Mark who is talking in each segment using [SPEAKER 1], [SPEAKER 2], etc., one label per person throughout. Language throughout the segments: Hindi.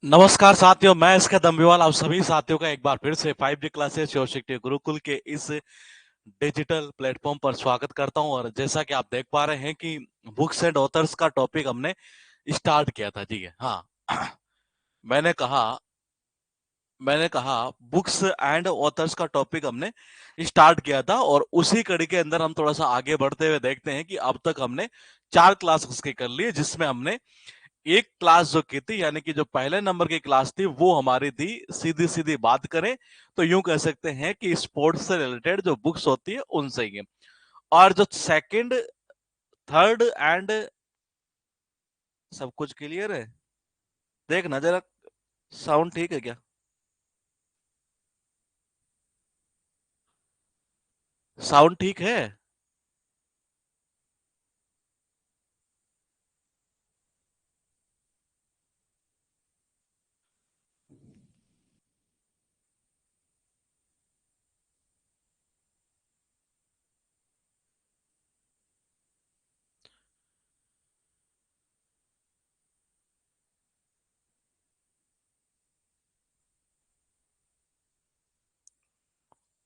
[SPEAKER 1] नमस्कार साथियों, मैं इसका दम्बीवाल आप सभी साथियों का एक बार फिर से 5D क्लासेस शिवशक्ति गुरुकुल के इस डिजिटल प्लेटफॉर्म पर स्वागत करता हूं। और जैसा कि आप देख पा रहे हैं कि बुक्स एंड ऑथर्स का टॉपिक हमने स्टार्ट किया था। जी है, हाँ। मैंने कहा मैंने कहा बुक्स एंड ऑथर्स का टॉपिक हमने स्टार्ट किया था, और उसी कड़ी के अंदर हम थोड़ा सा आगे बढ़ते हुए देखते हैं कि अब तक हमने 4 क्लास उसके कर लिए, जिसमें हमने एक क्लास जो की थी, यानी कि जो पहले नंबर की क्लास थी वो हमारी थी सीधी सीधी बात करें तो यूं कह सकते हैं कि स्पोर्ट्स से रिलेटेड जो बुक्स होती है उनसे ही है। और जो सेकंड, थर्ड एंड सब कुछ क्लियर है? देखना जरा, साउंड ठीक है क्या? साउंड ठीक है?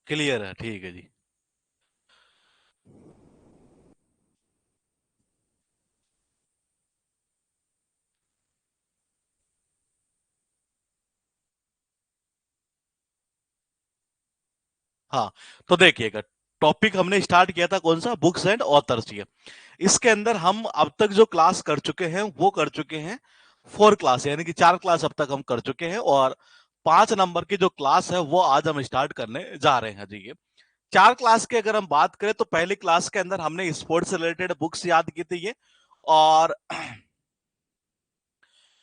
[SPEAKER 1] क्लियर है, ठीक है जी। हाँ, तो देखिएगा, टॉपिक हमने स्टार्ट किया था कौन सा, बुक्स एंड ऑथर्स। ये इसके अंदर हम अब तक जो क्लास कर चुके हैं वो कर चुके हैं 4 क्लास, यानी कि 4 क्लास अब तक हम कर चुके हैं। और 5 नंबर की जो क्लास है वो आज हम स्टार्ट करने जा रहे हैं जी। ये 4 क्लास की अगर हम बात करें तो पहली क्लास के अंदर हमने स्पोर्ट्स से रिलेटेड बुक्स याद की थी ये। और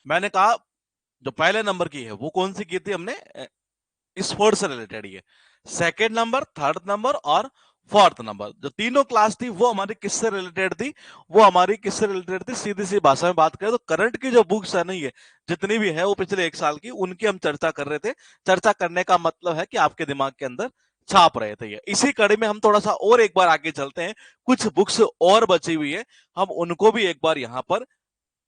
[SPEAKER 1] मैंने कहा जो पहले नंबर की है वो कौन सी की थी हमने, स्पोर्ट्स से रिलेटेड। ये सेकेंड नंबर, थर्ड नंबर और फोर्थ नंबर, जो तीनों क्लास थी वो हमारी किससे रिलेटेड थी, वो हमारी किससे रिलेटेड थी, सीधी सी भाषा में बात करें तो करंट की जो बुक्स है नहीं है, जितनी भी है वो पिछले 1 साल की, उनकी हम चर्चा कर रहे थे। चर्चा करने का मतलब है कि आपके दिमाग के अंदर छाप रहे थे। ये इसी कड़ी में हम थोड़ा सा और एक बार आगे चलते हैं, कुछ बुक्स और बची हुई है, हम उनको भी एक बार यहाँ पर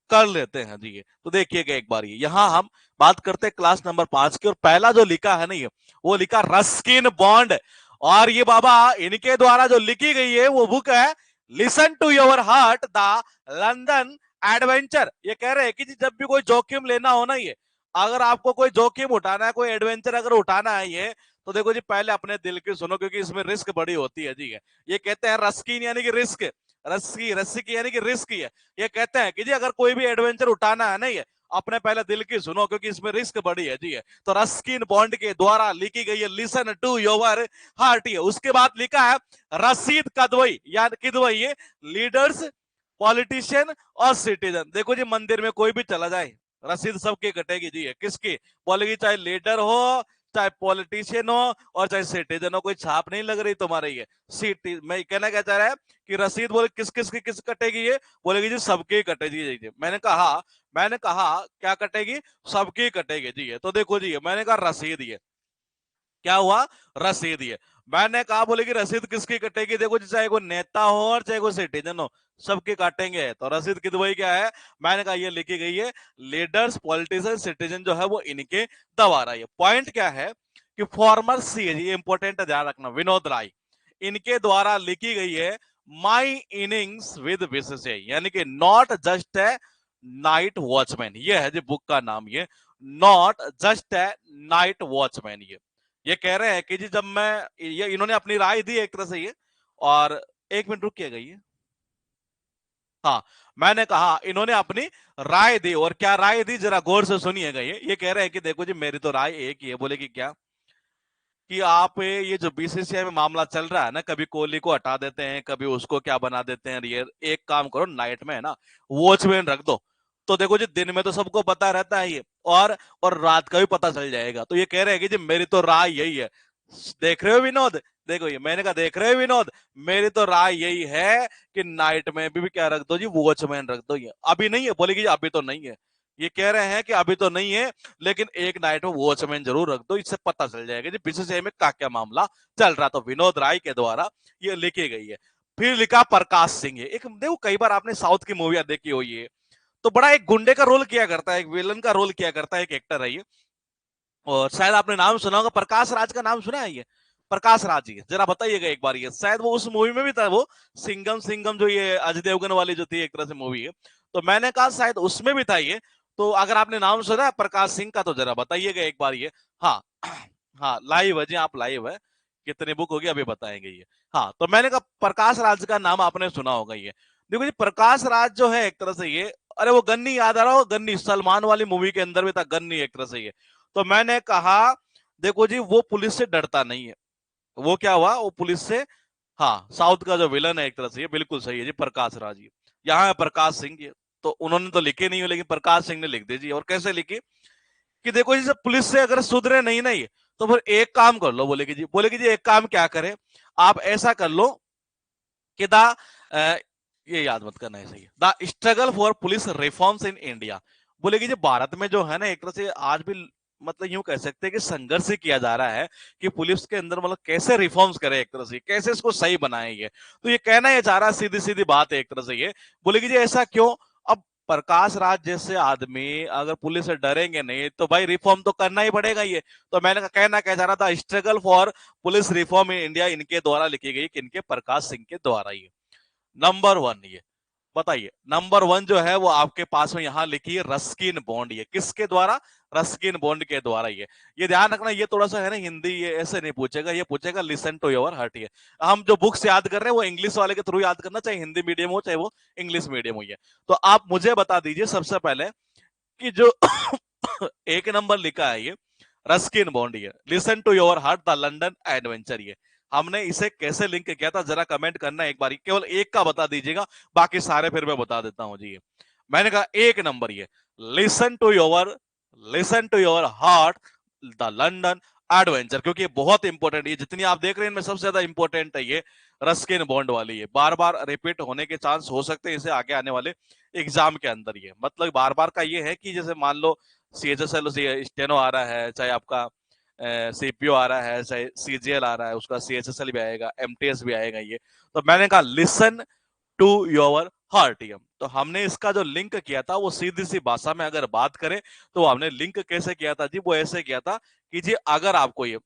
[SPEAKER 1] कर लेते हैं जी। ये तो देखिएगा एक बार, ये यहाँ हम बात करते हैं क्लास नंबर 5 की, और पहला जो लिखा है ना ये, वो लिखा रस्किन बॉन्ड। और ये बाबा इनके द्वारा जो लिखी गई है वो बुक है listen to your heart the London adventure. ये कह रहे हैं कि जब भी कोई जोखिम लेना हो ना, ये अगर आपको कोई जोखिम उठाना है, कोई एडवेंचर अगर उठाना है, ये तो देखो जी पहले अपने दिल की सुनो, क्योंकि इसमें रिस्क बड़ी होती है जी। ये कहते हैं रस्किन यानी कि रिस्क, रस्की रस्सी की यानी कि रिस्क ही है। ये कहते हैं कि जी अगर कोई भी एडवेंचर उठाना है नहीं है, अपने पहले दिल की सुनो, क्योंकि इसमें रिस्क बड़ी है जी। है तो रस्किन बॉन्ड के द्वारा लिखी गई है लिसन टू योर हार्ट। है उसके बाद लिखा है रशीद कदवई, यानी किदवई, ये लीडर्स, पॉलिटिशियन और सिटीजन। देखो जी मंदिर में कोई भी चला जाए, रसीद सबकी कटेगी जी। है किसकी? बोलेगी चाहे लीडर हो, चाहे पॉलिटिशियन हो, और चाहे सिटीजन हो, कोई छाप नहीं लग रही तुम्हारी। ये सिटी मैं कहना क्या चाह रहा है कि रसीद बोले किस किस की किस कटेगी, ये बोलेगी जी सबकी कटेगी जी। मैंने कहा क्या कटेगी? सबकी कटेगी जी। है तो देखो जी, मैंने कहा रसीद, ये क्या हुआ? रसीद। ये मैंने कहा बोलेगी रसीद किसकी कटेगी? देखो जी, चाहे कोई नेता हो और चाहे कोई सिटीजन हो, सबके काटेंगे। तो रसीद की वही क्या है? मैंने कहा ये लिखी गई है लीडर्स, पॉलिटिशियन, सिटीजन जो है वो इनके द्वारा। ये पॉइंट क्या है कि फॉर्मर सी, ये इंपॉर्टेंट है, ध्यान रखना, विनोद राय, इनके द्वारा लिखी गई है माई इनिंग्स विद विशेषे, यानी कि not just a night watchman. ये है जी बुक का नाम, ये not just a night watchman. ये कह रहे हैं कि जी जब मैं, ये इन्होंने अपनी राय दी एक तरह से ये। और एक मिनट रुकिएगा ये, हाँ, मैंने कहा इन्होंने अपनी राय दी, और क्या राय दी जरा गौर से सुनिएगा। ये कह रहे हैं कि देखो जी मेरी तो राय एक ही है। बोले कि क्या? कि आप ये जो बीसीसीआई में मामला चल रहा है ना, कभी कोहली को हटा देते हैं, कभी उसको क्या बना देते हैं, ये एक काम करो नाइट में है ना वॉचमैन रख दो। तो देखो जी दिन में तो सबको पता रहता है ये, और रात का भी पता चल जाएगा। तो ये कह रहे हैं कि जी मेरी तो राय यही है। देख रहे हो विनोद? देखो ये मैंने कहा देख रहे हो विनोद, मेरी तो राय यही है कि नाइट में भी क्या रख दो जी, वॉचमैन रख दो। ये अभी नहीं है, बोलेगी जी अभी तो नहीं है। ये कह रहे हैं कि अभी तो नहीं है, लेकिन एक नाइट में वॉचमैन जरूर रख दो, इससे पता चल जाएगा जी बीसीसीआई में क्या क्या मामला चल रहा। तो विनोद राय के द्वारा ये लिखी गई है। फिर लिखा प्रकाश सिंह। एक देखो, कई बार आपने साउथ की मूवियां देखी हुई है, तो बड़ा एक गुंडे का रोल किया करता है, एक विलन का रोल किया करता है, एक एक्टर है ये। और शायद आपने नाम सुना होगा, प्रकाश राज का नाम सुना है ये? प्रकाश राज ही जरा बताइएगा एक बार, ये शायद वो उस मूवी में भी था, वो सिंघम सिंघम जो ये अजय देवगन वाली जो थी एक तरह से मूवी है, तो मैंने कहा शायद उसमें भी था ये। तो अगर आपने नाम सुना है प्रकाश सिंह का तो जरा बताइएगा एक बार ये। हाँ हाँ लाइव है जी, आप लाइव है, कितनी बुक होगी अभी बताएंगे ये। हाँ तो मैंने कहा प्रकाश राज का नाम आपने सुना होगा ये। देखो जी प्रकाश राज जो है एक तरह से ये, अरे वो गन्नी याद आ रहा हो, गन्नी सलमान वाली मूवी के अंदर भी था गन्नी एक तरह से ये। तो मैंने कहा देखो जी वो पुलिस से डरता नहीं है, वो क्या हुआ वो पुलिस से, हाँ साउथ का जो विलन है एक तरह से ये, बिल्कुल सही है जी प्रकाश राज जी। यहाँ है प्रकाश सिंह जी, तो उन्होंने तो लिखे नहीं हो लेकिन प्रकाश सिंह ने लिख दी जी। और कैसे लिखी कि देखो जी जब पुलिस से अगर सुधरे नहीं ना ये, तो फिर एक काम कर लो, बोलेगी जी एक काम क्या करे, आप ऐसा कर लो कि ये याद मत करना है, सही the struggle for police reforms in India. बोलेगी जी भारत में जो है ना एक तरह से आज भी, मतलब यूं कह सकते हैं कि संघर्ष किया जा रहा है कि पुलिस के अंदर मतलब कैसे रिफॉर्म्स करे एक तरह से, कैसे इसको सही बनाएंगे। तो ये कहना ये चाह रहा है, सीधी सीधी बात है एक तरह से ये। बोलेगी जी ऐसा क्यों? अब प्रकाश राज जैसे आदमी अगर पुलिस से डरेंगे नहीं तो भाई रिफॉर्म तो करना ही पड़ेगा ये। तो मैंने कहना क्या चाह रहा था, struggle for police reform in India इनके द्वारा लिखी गई, किनके? प्रकाश सिंह के द्वारा ये। नंबर वन ये बताइए, नंबर वन जो है वो आपके पास में यहां लिखी है रस्किन बॉन्ड, ये किसके द्वारा? रस्किन बॉन्ड के द्वारा ये ध्यान रखना, ये थोड़ा सा है ना हिंदी, ये ऐसे नहीं पूछेगा, ये पूछेगा लिसन टू योर हार्ट। ये हम जो बुक्स याद कर रहे हैं वो इंग्लिश वाले के थ्रू याद करना, चाहे हिंदी मीडियम हो चाहे वो इंग्लिश मीडियम हो। ये तो आप मुझे बता दीजिए सबसे पहले कि जो एक नंबर लिखा है ये रस्किन बॉन्ड, ये listen to your heart the London adventure, ये हमने इसे कैसे लिंक किया था जरा कमेंट करना एक बार, केवल एक का बता दीजिएगा, बाकी सारे फिर मैं बता देता हूं जी। ये मैंने कहा एक नंबर ये listen to your, listen to your heart the London adventure, क्योंकि ये बहुत इंपॉर्टेंट, ये जितनी आप देख रहे हैं इनमें सबसे ज्यादा इंपॉर्टेंट है ये रस्किन बॉन्ड वाली। ये बार बार रिपीट होने के चांस हो सकते हैं इसे आगे आने वाले एग्जाम के अंदर। ये मतलब बार बार का ये है कि जैसे मान लो सीएचएसएल स्टेनो आ रहा है, चाहे आपका सीपीओ आ रहा है, चाहे सीजीएल आ रहा है, उसका सीएचएसएल भी आएगा, एमटीएस भी आएगा ये। तो मैंने कहा लिसन टू योर हार्ट, तो हमने इसका जो लिंक किया था वो सीधी सी भाषा में अगर बात करें तो हमने लिंक कैसे किया था जी, वो ऐसे किया था कि जी अगर आपको ये,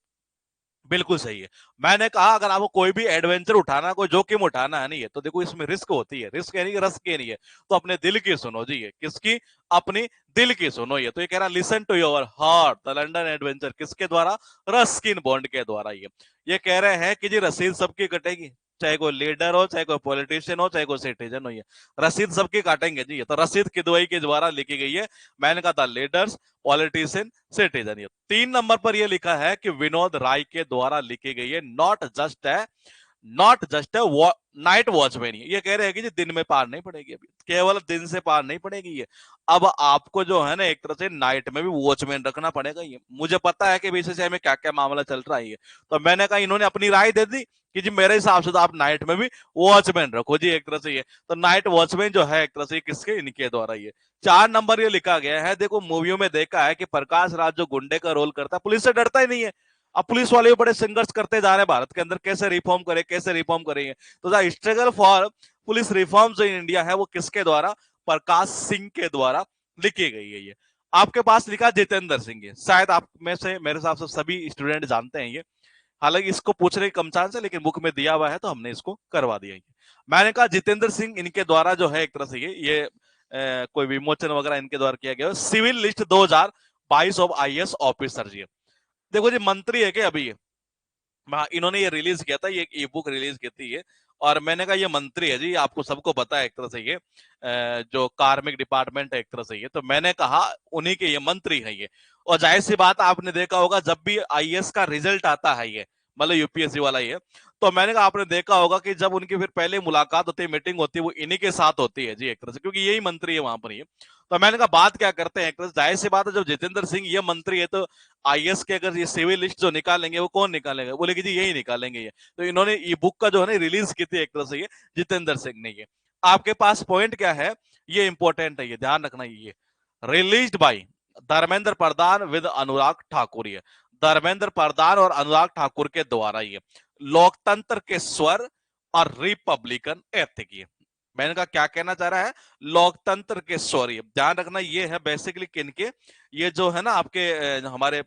[SPEAKER 1] बिल्कुल सही है, मैंने कहा अगर आपको कोई भी एडवेंचर उठाना, कोई जोखिम उठाना है नहीं है, तो देखो इसमें रिस्क होती है, रिस्क यानी कि रस्क के नहीं है, तो अपने दिल की सुनो जी। ये किसकी? अपनी दिल की सुनो। ये तो ये कह रहा listen to your heart the London adventure, किसके द्वारा? रस्किन बॉन्ड के द्वारा। ये कह रहे हैं कि जी रसीद सबकी कटेगी, चाहे कोई लीडर हो, चाहे कोई पॉलिटिशियन हो, चाहे कोई सिटीजन हो, ये रसीद सबकी काटेंगे जी। ये तो रसीद किदवई के द्वारा लिखी गई है। मैंने कहा था लीडर्स, पॉलिटिशियन, सिटीजन। ये तीन नंबर पर ये लिखा है कि विनोद राय के द्वारा लिखी गई है, नॉट जस्ट है नाइट वॉचमैन। ये कह रहे हैं कि जी दिन में पार नहीं पड़ेगी, अभी केवल दिन से पार नहीं पड़ेगी ये, अब आपको जो है ना एक तरह से नाइट में भी वॉचमैन रखना पड़ेगा। ये मुझे पता है कि बीसीसीआई में क्या क्या मामला चल रहा है ये, तो मैंने कहा इन्होंने अपनी राय दे दी कि जी मेरे हिसाब से तो आप नाइट में भी वॉचमैन रखो जी एक तरह से। ये तो नाइट वॉचमैन जो है एक तरह से किसके? इनके द्वारा। ये चार नंबर ये लिखा गया है, देखो मूवियों में देखा है कि प्रकाश राज जो गुंडे का रोल करता है पुलिस से डरता ही नहीं है। अब पुलिस वाले भी बड़े संघर्ष करते जा रहे हैं भारत के अंदर, कैसे रिफॉर्म करे, कैसे रिफॉर्म करेंगे। तो the struggle for police reform जो इन इंडिया है वो किसके द्वारा? प्रकाश सिंह के द्वारा लिखी गई है। ये आपके पास लिखा जितेंद्र सिंह, ये शायद आप में से मेरे हिसाब से सभी स्टूडेंट जानते हैं ये, हालांकि इसको पूछने की कम चांस है लेकिन बुक में दिया हुआ है तो हमने इसको करवा दिया। मैंने कहा जितेंद्र सिंह इनके द्वारा जो है एक तरह से ये कोई विमोचन वगैरह इनके द्वारा किया गया, civil list 2022 of IAS officer जी। देखो जी मंत्री है कि अभी ये इन्होंने ये रिलीज किया था, ये ई बुक रिलीज की थी ये, और मैंने कहा ये मंत्री है जी, आपको सबको पता है एक तरह से ये जो कार्मिक डिपार्टमेंट है एक तरह से ये, तो मैंने कहा उन्हीं के ये मंत्री है ये। और जाहिर सी बात आपने देखा होगा जब भी आईएएस का रिजल्ट आता है ये, मतलब यूपीएससी वाला ये, तो मैंने कहा आपने देखा होगा कि जब उनकी फिर पहले मुलाकात होती है, मीटिंग होती है, वो इन्हीं के साथ होती है जी एक तरह से, क्योंकि यही मंत्री है वहां पर ये। तो मैंने कहा बात क्या करते हैं एक तरह से, जाहिर सी बात है जब जितेंद्र सिंह ये मंत्री है तो आईएएस के अगर ये सिविल लिस्ट जो निकालेंगे वो कौन निकालेंगे? बोले कि जी यही निकालेंगे ये। तो इन्होंने ई बुक का जो है ना रिलीज की थी एक तरह से ये जितेंद्र सिंह ने। ये आपके पास पॉइंट क्या है, ये इंपॉर्टेंट है, ये ध्यान रखना। ये released by Dharmendra Pradhan with Anurag Thakur, ये धर्मेंद्र प्रधान और अनुराग ठाकुर के द्वारा ये लोकतंत्र के स्वर और रिपब्लिकन एथिक, ये मैंने कहा क्या कहना चाह रहा है, लोकतंत्र के स्वर। ध्यान रखना ये है बेसिकली किनके, ये जो है ना आपके हमारे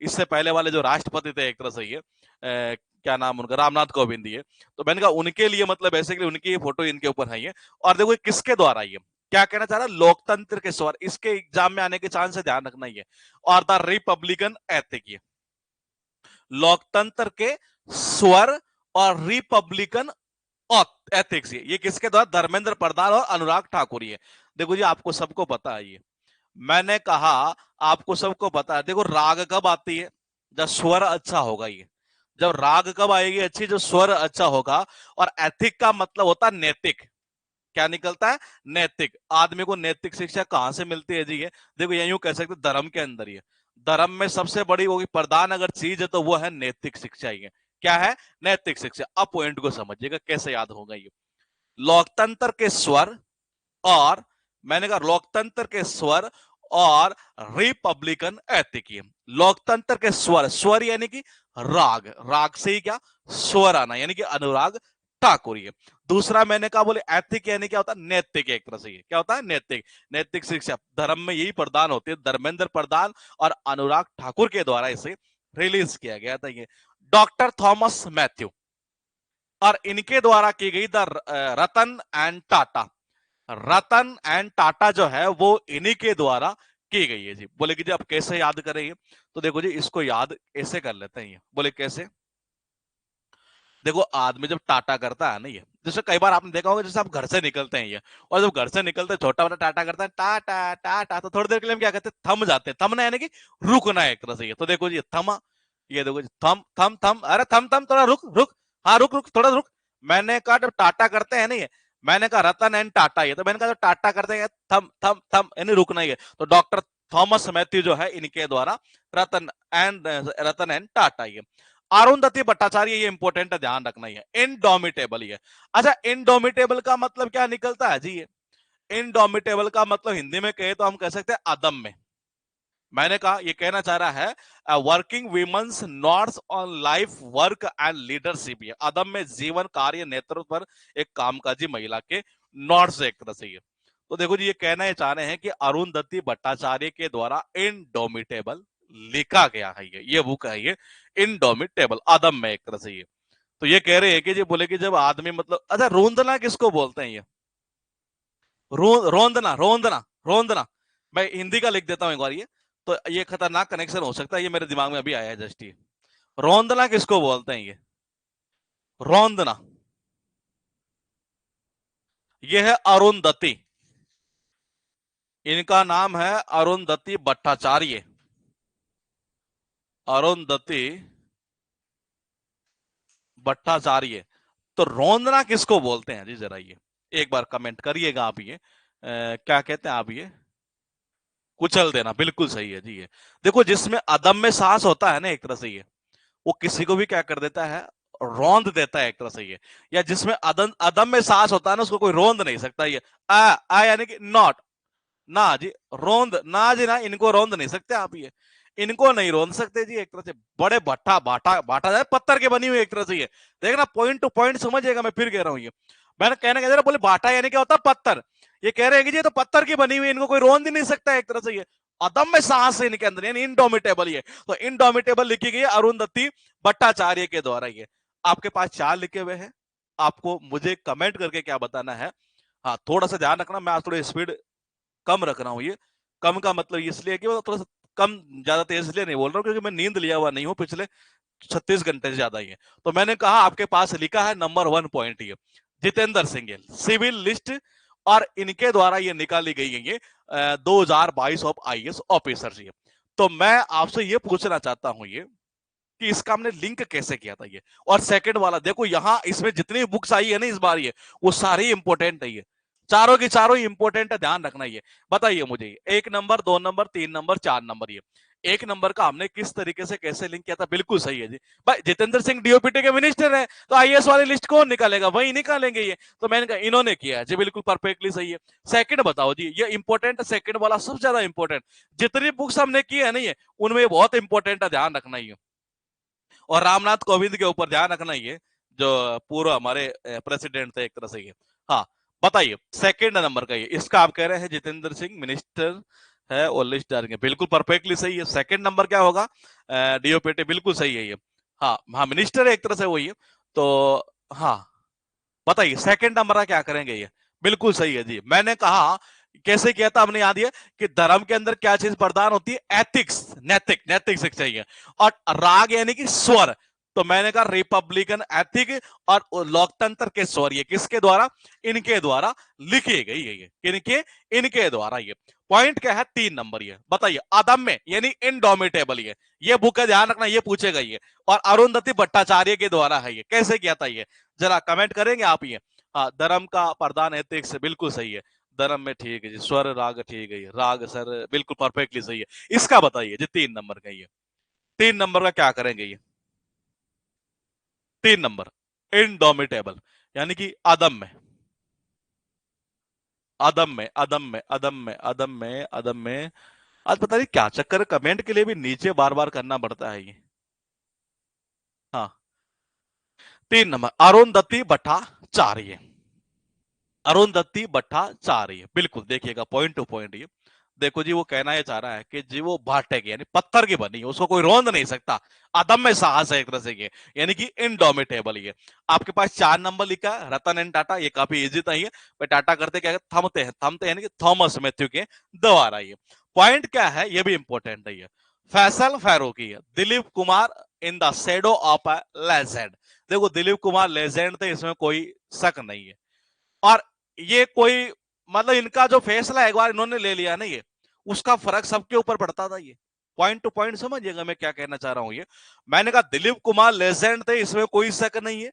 [SPEAKER 1] इससे पहले वाले जो राष्ट्रपति थे एक तरह से, ये क्या नाम उनका, रामनाथ कोविंद। ये तो मैंने कहा उनके लिए, मतलब बेसिकली उनकी फोटो इनके ऊपर है ये। और देखो किसके द्वारा, ये क्या कहना चाह रहा है, लोकतंत्र के स्वर। इसके एग्जाम में आने के चांस है, ध्यान रखना ये। और द रिपब्लिकन एथिक, ये लोकतंत्र के स्वर और रिपब्लिकन एथिक्स, ये किसके द्वारा, धर्मेंद्र प्रधान और अनुराग ठाकुर। ये देखो जी आपको सबको पता है, ये मैंने कहा आपको सबको पता है। देखो राग कब आती है, जब स्वर अच्छा होगा। ये जब राग कब आएगी अच्छी, जो स्वर अच्छा होगा। और एथिक का मतलब होता है नैतिक। क्या निकलता है, नैतिक। आदमी को नैतिक शिक्षा कहां से मिलती है जी, ये देखो ये यूं कह सकते धर्म के अंदर। ये धर्म में सबसे बड़ी होगी प्रधान अगर चीज है तो वो है नैतिक शिक्षा। ये क्या है, नैतिक शिक्षा। अब पॉइंट को समझिएगा कैसे याद होगा ये। लोकतंत्र के स्वर और, मैंने कहा लोकतंत्र के स्वर और रिपब्लिकन एथिक। लोकतंत्र के स्वर, स्वर यानी कि राग, राग से ही क्या स्वर आना, यानी कि अनुराग ठाकुर। ये दूसरा मैंने कहा बोले एथिक यानी क्या होता है, नैतिक। एक तरह से ये क्या होता है, नैतिक। नैतिक शिक्षा धर्म में यही प्रदान होती है, धर्मेंद्र प्रधान और अनुराग ठाकुर के द्वारा इसे रिलीज किया गया था। ये डॉक्टर थॉमस मैथ्यू और इनके द्वारा की गई the Ratan and Tata. Ratan and Tata जो है वो इन्हीं के द्वारा की गई है जी। बोले कि जी आप कैसे याद करेंगे, तो देखो जी इसको याद ऐसे कर लेते हैं। ये बोले कैसे, देखो आदमी जब टाटा करता है ना, ये जैसे कई बार आपने देखा होगा, जैसे आप घर से निकलते हैं ये, और जब घर से निकलते हैं छोटा वाला टाटा करता है, टाटा टाटा, तो थोड़ी देर के लिए हम क्या कहते हैं, थम जाते हैं। थमना यानी कि रुकना एक तरह से। ये तो देखो जी थमा, ये देखो जी थम थम थम, अरे थम थम, थोड़ा रुक रुक, हाँ रुक रुक थोड़ा रुक। मैंने कहा जब टाटा करते हैं ना ये, मैंने कहा रतन एंड टाटा, ये तो मैंने कहा जब टाटा करते हैं थम थम थम यानी रुकना ही है। तो डॉक्टर थॉमस मैथ्यू जो है इनके द्वारा रतन एंड टाटा। ये अरुंधति भट्टाचार्य, ये इंपॉर्टेंट है, ध्यान रखना ही है। इनडोमिटेबल, ये अच्छा इनडोमिटेबल का मतलब क्या निकलता है जी, ये इनडोमिटेबल का मतलब हिंदी में कहे तो हम कह सकते हैं अदम्य। मैंने कहा ये कहना चाह रहा है working women's notes on life work and leadership. ये अदम्य जीवन कार्य नेतृत्व पर एक कामकाजी महिला के नॉट्स एक तरह से। ये तो देखो जी ये कहना ये चाह रहे हैं कि अरुंधति भट्टाचार्य के द्वारा इनडोमिटेबल लिखा गया है। ये बुक है, ये इनडोमिटेबल अदम्य एक तरह से। ये तो ये कह रहे हैं कि जी बोले कि जब आदमी मतलब, अच्छा रोंदना किसको बोलते हैं, ये रोंदना रोंदना रोंदना। मैं हिंदी का लिख देता हूं एक बार ये, तो ये खतरनाक कनेक्शन हो सकता है, ये मेरे दिमाग में अभी आया है जस्ट। ये रोंदना किसको बोलते हैं, ये रोंदना, ये है अरुंधति। इनका नाम है अरुंधति भट्टाचार्य। अरुंधति भट्टाचार्य। तो रोंदना किसको बोलते हैं जी, जरा ये एक बार कमेंट करिएगा आप। ये क्या कहते हैं आप, ये कुचल देना, बिल्कुल सही है जी। ये देखो जिसमें अदम्य साहस होता है ना एक तरह से, ये वो किसी को भी क्या कर देता है, रौंद देता है एक तरह से। ये या जिसमें अदम्य साहस होता है ना, उसको कोई रौंद नहीं सकता। ये आ यानी कि नॉट, ना जी रौंद, ना जी ना, इनको रौंद नहीं सकते आप। ये इनको नहीं रौंद सकते जी एक तरह से। बड़े भट्टा बाटा बाटा जाए, पत्थर के बनी हुई एक तरह से। ये देखना पॉइंट टू पॉइंट समझिएगा, मैं फिर कह रहा हूँ। ये मैंने कहने का बोले बाटा यानी क्या होता है, पत्थर। ये कह रहे हैं कि जी तो पत्थर की बनी हुई, इनको कोई रौंद ही नहीं सकता एक तरह से। ये अदम्य साहस है इनके अंदर, यानी इनडोमिटेबल। ये तो इनडोमिटेबल लिखी गई अरुंधति भट्टाचार्य के द्वारा। ये आपके पास 4 लिखे हुए हैं, आपको मुझे कमेंट करके क्या बताना है। हाँ थोड़ा सा ध्यान रखना, मैं आज थोड़ी स्पीड कम रख रहा हूँ। ये कम का मतलब इसलिए कि वो थोड़ा सा कम, ज्यादा तेज इसलिए नहीं बोल रहा हूँ क्योंकि मैं नींद लिया हुआ नहीं हूँ पिछले 36 घंटे से ज्यादा। ही है तो मैंने कहा आपके पास लिखा है नंबर 1 पॉइंट, ये जितेंद्र सिंह सिविल लिस्ट, और इनके द्वारा ये निकाली गई है, ये 2022 ऑफ आईएएस ऑफिसर। ये तो मैं आपसे ये पूछना चाहता हूं ये कि इसका हमने लिंक कैसे किया था। ये और सेकंड वाला देखो, यहां इसमें जितनी बुक्स आई है ना इस बार, ये वो सारी इंपॉर्टेंट है। ये चारों की चारों ही इंपॉर्टेंट है, ध्यान रखना। ये बताइए मुझे 1 नंबर, 2 नंबर, 3 नंबर, 4 नंबर। ये 1 नंबर का हमने किस तरीके से कैसे लिंक किया था, बिल्कुल सही है जी भाई। जितेंद्र सिंह डीओपीटी के मिनिस्टर है, तो आईएएस वाली लिस्ट कौन निकालेगा, वही निकालेंगे। ये तो मैंने कहा इन्होंने किया है जी, बिल्कुल परफेक्टली सही है। सेकंड बताओ जी, ये इंपॉर्टेंट, सेकंड वाला सबसे ज्यादा इंपॉर्टेंट। जितनी बुक्स हमने की है ना ये, उनमें बहुत इंपॉर्टेंट है, ध्यान रखना। ये और रामनाथ कोविंद के ऊपर ध्यान रखना, ये जो पूर्व हमारे प्रेसिडेंट थे एक तरह से। ये हाँ बताइए सेकंड नंबर का ये, इसका आप कह रहे हैं जितेंद्र सिंह मिनिस्टर है और लिस्ट डालेंगे, बिल्कुल परफेक्टली सही है। सेकंड नंबर क्या होगा? डीओपीटी, बिल्कुल सही है ये। हाँ हाँ, मिनिस्टर है एक तरह से वही है। तो हाँ, बताइए सेकंड नंबर का क्या करेंगे ये? बिल्कुल सही है जी। मैंने कहा कैसे किया था, हमने याद है कि धर्म के अंदर क्या चीज प्रदान होती है? एथिक्स, नैतिक, नैतिक शिक्षा चाहिए। और राग यानी कि स्वर, तो मैंने कहा रिपब्लिकन एथिक और लोकतंत्र के स्वर, ये किसके द्वारा? इनके द्वारा लिखी गई है ये। किनके? इनके द्वारा। ये पॉइंट क्या है? 3 नंबर। ये बताइए अदम्य यानी इनडोमिटेबल, ये बुक का ध्यान रखना, ये पूछेगा ये। और अरुंधति भट्टाचार्य के द्वारा है ये। कैसे किया था ये, जरा कमेंट करेंगे आप ये? हाँ, धर्म का प्रदान एथिक्स, बिल्कुल सही है। धर्म में ठीक है जी, स्वर राग ठीक है, राग सर बिल्कुल परफेक्टली सही है। इसका बताइए जी 3 नंबर का ये, 3 नंबर का क्या करेंगे ये? 3 नंबर इनडोमिटेबल यानी कि अदम में, अदम में, अदम में, अदम में, अदम में, अदम में। आज पता नहीं क्या चक्कर, कमेंट के लिए भी नीचे बार बार करना पड़ता है ये। हाँ, 3 नंबर अरुंधति भट्टाचार्य, अरुंधति भट्टाचार्य, बिल्कुल देखिएगा पॉइंट टू पॉइंट ये। देखो जी, वो कहना ये चाह रहा है कि जी वो भाटे की यानी पत्थर की बनी है, उसको कोई रोंद नहीं सकता। अदम्य साहस है एक तरह से ये, यानी कि इनडोमिटेबल ये। आपके पास 4 नंबर लिखा है रतन एंड टाटा, ये काफी इजी था ये। पर टाटा करते क्या, थमते हैं, थमते यानी कि थॉमस मैथ्यू के द्वारा ये। पॉइंट क्या है, ये भी इंपॉर्टेंट है ये। फैसल फारूकी है, Dilip Kumar in the shadow of a legend. देखो दिलीप कुमार लेजेंड थे, इसमें कोई शक नहीं है। और ये कोई मतलब इनका जो फैसला एक बार इन्होंने ले लिया ना ये, उसका फर्क सबके ऊपर पड़ता था ये। पॉइंट टू पॉइंट समझिएगा मैं क्या कहना चाह रहा हूं ये। मैंने कहा दिलीप कुमार लेजेंड थे, इसमें कोई शक नहीं है।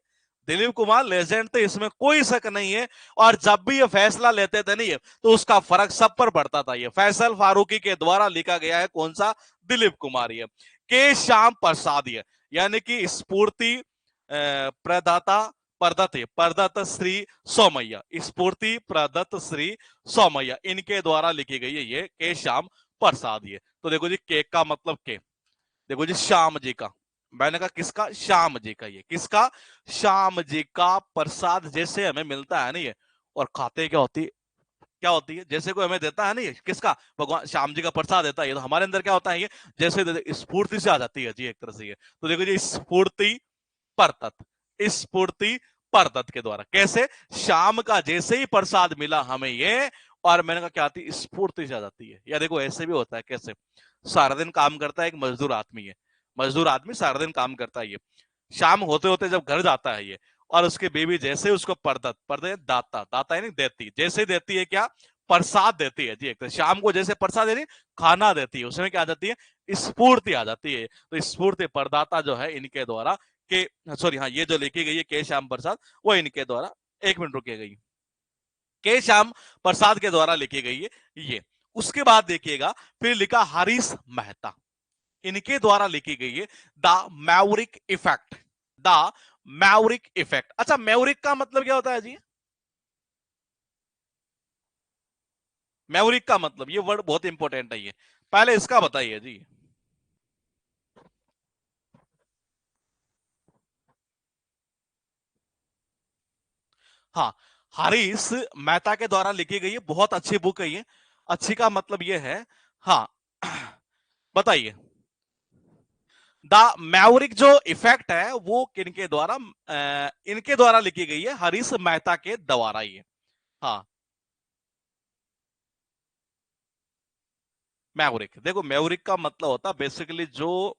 [SPEAKER 1] दिलीप कुमार लेजेंड थे, इसमें कोई शक नहीं है। और जब भी ये फैसला लेते थे नहीं तो उसका फर्क सब पर पड़ता था ये। फैसल फारूकी के द्वारा लिखा गया है, कौन सा? दिलीप कुमार ये। के श्याम प्रसाद ये, यानी कि स्फूर्ति प्रदाता, प्रदत्त प्रदत्त श्री सोमैया, स्फूर्ति प्रदत्त श्री सोमैया, इनके द्वारा लिखी गई है ये। के श्याम प्रसाद ये। तो देखो जी, के का मतलब के, देखो जी श्याम जी का, मैंने कहा किसका? श्याम जी का ये। किसका? श्याम जी का प्रसाद जैसे हमें मिलता है ना ये, और खाते क्या होती है, क्या होती है? जैसे कोई हमें देता है ना ये, किसका? भगवान श्याम जी का प्रसाद देता है ये, तो हमारे अंदर क्या होता है ये? जैसे स्फूर्ति से आ जाती है जी एक तरह से ये। तो देखो जी स्फूर्ति परतत, स्फूर्ति परतत के द्वारा। कैसे? शाम का जैसे ही प्रसाद मिला हमें ये, और मैंने कहा क्या आती? स्फूर्ति से आ जाती है। या देखो ऐसे भी होता है, कैसे? सारा दिन काम करता है एक मजदूर आदमी है, मजदूर आदमी सारा दिन काम करता है ये, शाम होते होते जब घर जाता है ये, और उसके बेबी जैसे उसको परदत, परदत दाता, दाता है नहीं देती, जैसे देती है क्या? प्रसाद देती है जी। एक तो शाम को जैसे प्रसाद देती, खाना देती है, उसमें क्या आ जाती है? स्फूर्ति आ जाती है। तो स्फूर्ति प्रदाता जो है इनके द्वारा के, सॉरी हाँ, ये जो लिखी गई है के श्याम प्रसाद, वो इनके द्वारा, 1 मिनट रुकिए गई, के श्याम प्रसाद के द्वारा लिखी गई है ये। उसके बाद देखिएगा फिर लिखा हरीश मेहता, इनके द्वारा लिखी गई है the Maverick effect, the Maverick effect. अच्छा, मैवरिक का मतलब क्या होता है जी? मैवरिक का मतलब, ये वर्ड बहुत इंपॉर्टेंट है ये, पहले इसका बताइए जी। हाँ, हरीश मेहता के द्वारा लिखी गई है, बहुत अच्छी बुक है ये। अच्छी का मतलब ये है, हाँ बताइए। द मैवरिक जो इफेक्ट है वो किनके द्वारा? इनके द्वारा लिखी गई है, हरीश मेहता के द्वारा ये। हाँ, मैवरिक, देखो मैवरिक का मतलब होता है बेसिकली जो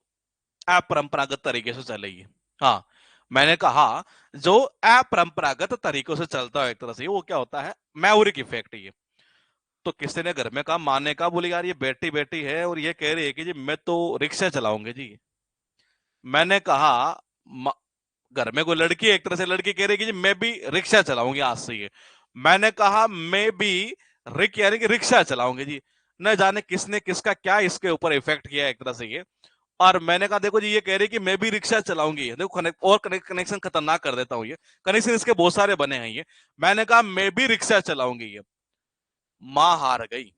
[SPEAKER 1] अपरंपरागत तरीके से चलेगी। हाँ, मैंने कहा जो अपरंपरागत तरीकों से चलता है एक तरह से, वो क्या होता है? मैवरिक इफेक्ट ये। तो किसी ने घर में कहा, माँ ने कहा, बोली यार ये बेटी बेटी है और ये कह रही है कि जी मैं तो रिक्शा चलाऊंगी जी। मैंने कहा घर में कोई लड़की है, एक तरह से लड़की कह रही है कि जी मैं भी रिक्शा चलाऊंगी आज से ये। मैंने कहा मैं भी यानी कि रिक्शा चलाऊंगी जी। न जाने किसने किसका क्या इसके ऊपर इफेक्ट किया है एक तरह से ये। और मैंने कहा देखो जी, ये कह रही कि मैं भी रिक्शा चलाऊंगी, देखो और कनेक्शन खतरनाक कर देता हूँ ये, कनेक्शन इसके बहुत सारे बने हैं ये। मैंने कहा मैं भी रिक्शा चलाऊंगी ये। माँ हार गई,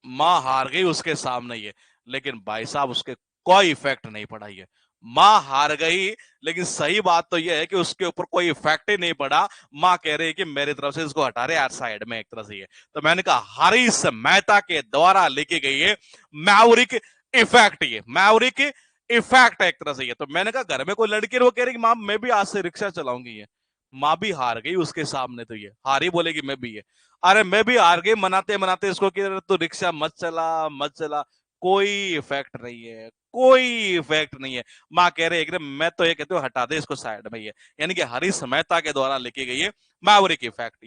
[SPEAKER 1] माँ हार गई उसके सामने ये। लेकिन भाई साहब उसके कोई इफेक्ट नहीं पड़ा ये। माँ हार गई, लेकिन सही बात तो यह है कि उसके ऊपर कोई इफेक्ट ही नहीं पड़ा। माँ कह रही है कि मेरी तरफ से इसको हटा रहे यार साइड में, एक तरह से ये। तो मैंने कहा हरीश मेहता के द्वारा लिखी गई है मैवरिक इफेक्ट, ये मैवरिक इफेक्ट है एक तरह से ये। तो मैंने कहा घर में कोई लड़की वो कह रही कि माँ मैं भी आज से रिक्शा चलाऊंगी, ये माँ भी हार गई उसके सामने। तो ये हारी बोलेगी मैं भी, ये अरे मैं भी हार गई, मनाते मनाते इसको कि तू रिक्शा मत चला मत चला। कोई इफेक्ट नहीं है, कोई इफेक्ट नहीं है। माँ कह रहे एकदम, मैं तो ये कहती हूँ हटा दे इसको साइड में, ये यानी कि हरीश मेहता के द्वारा लिखी गई है मैवरिक इफेक्ट,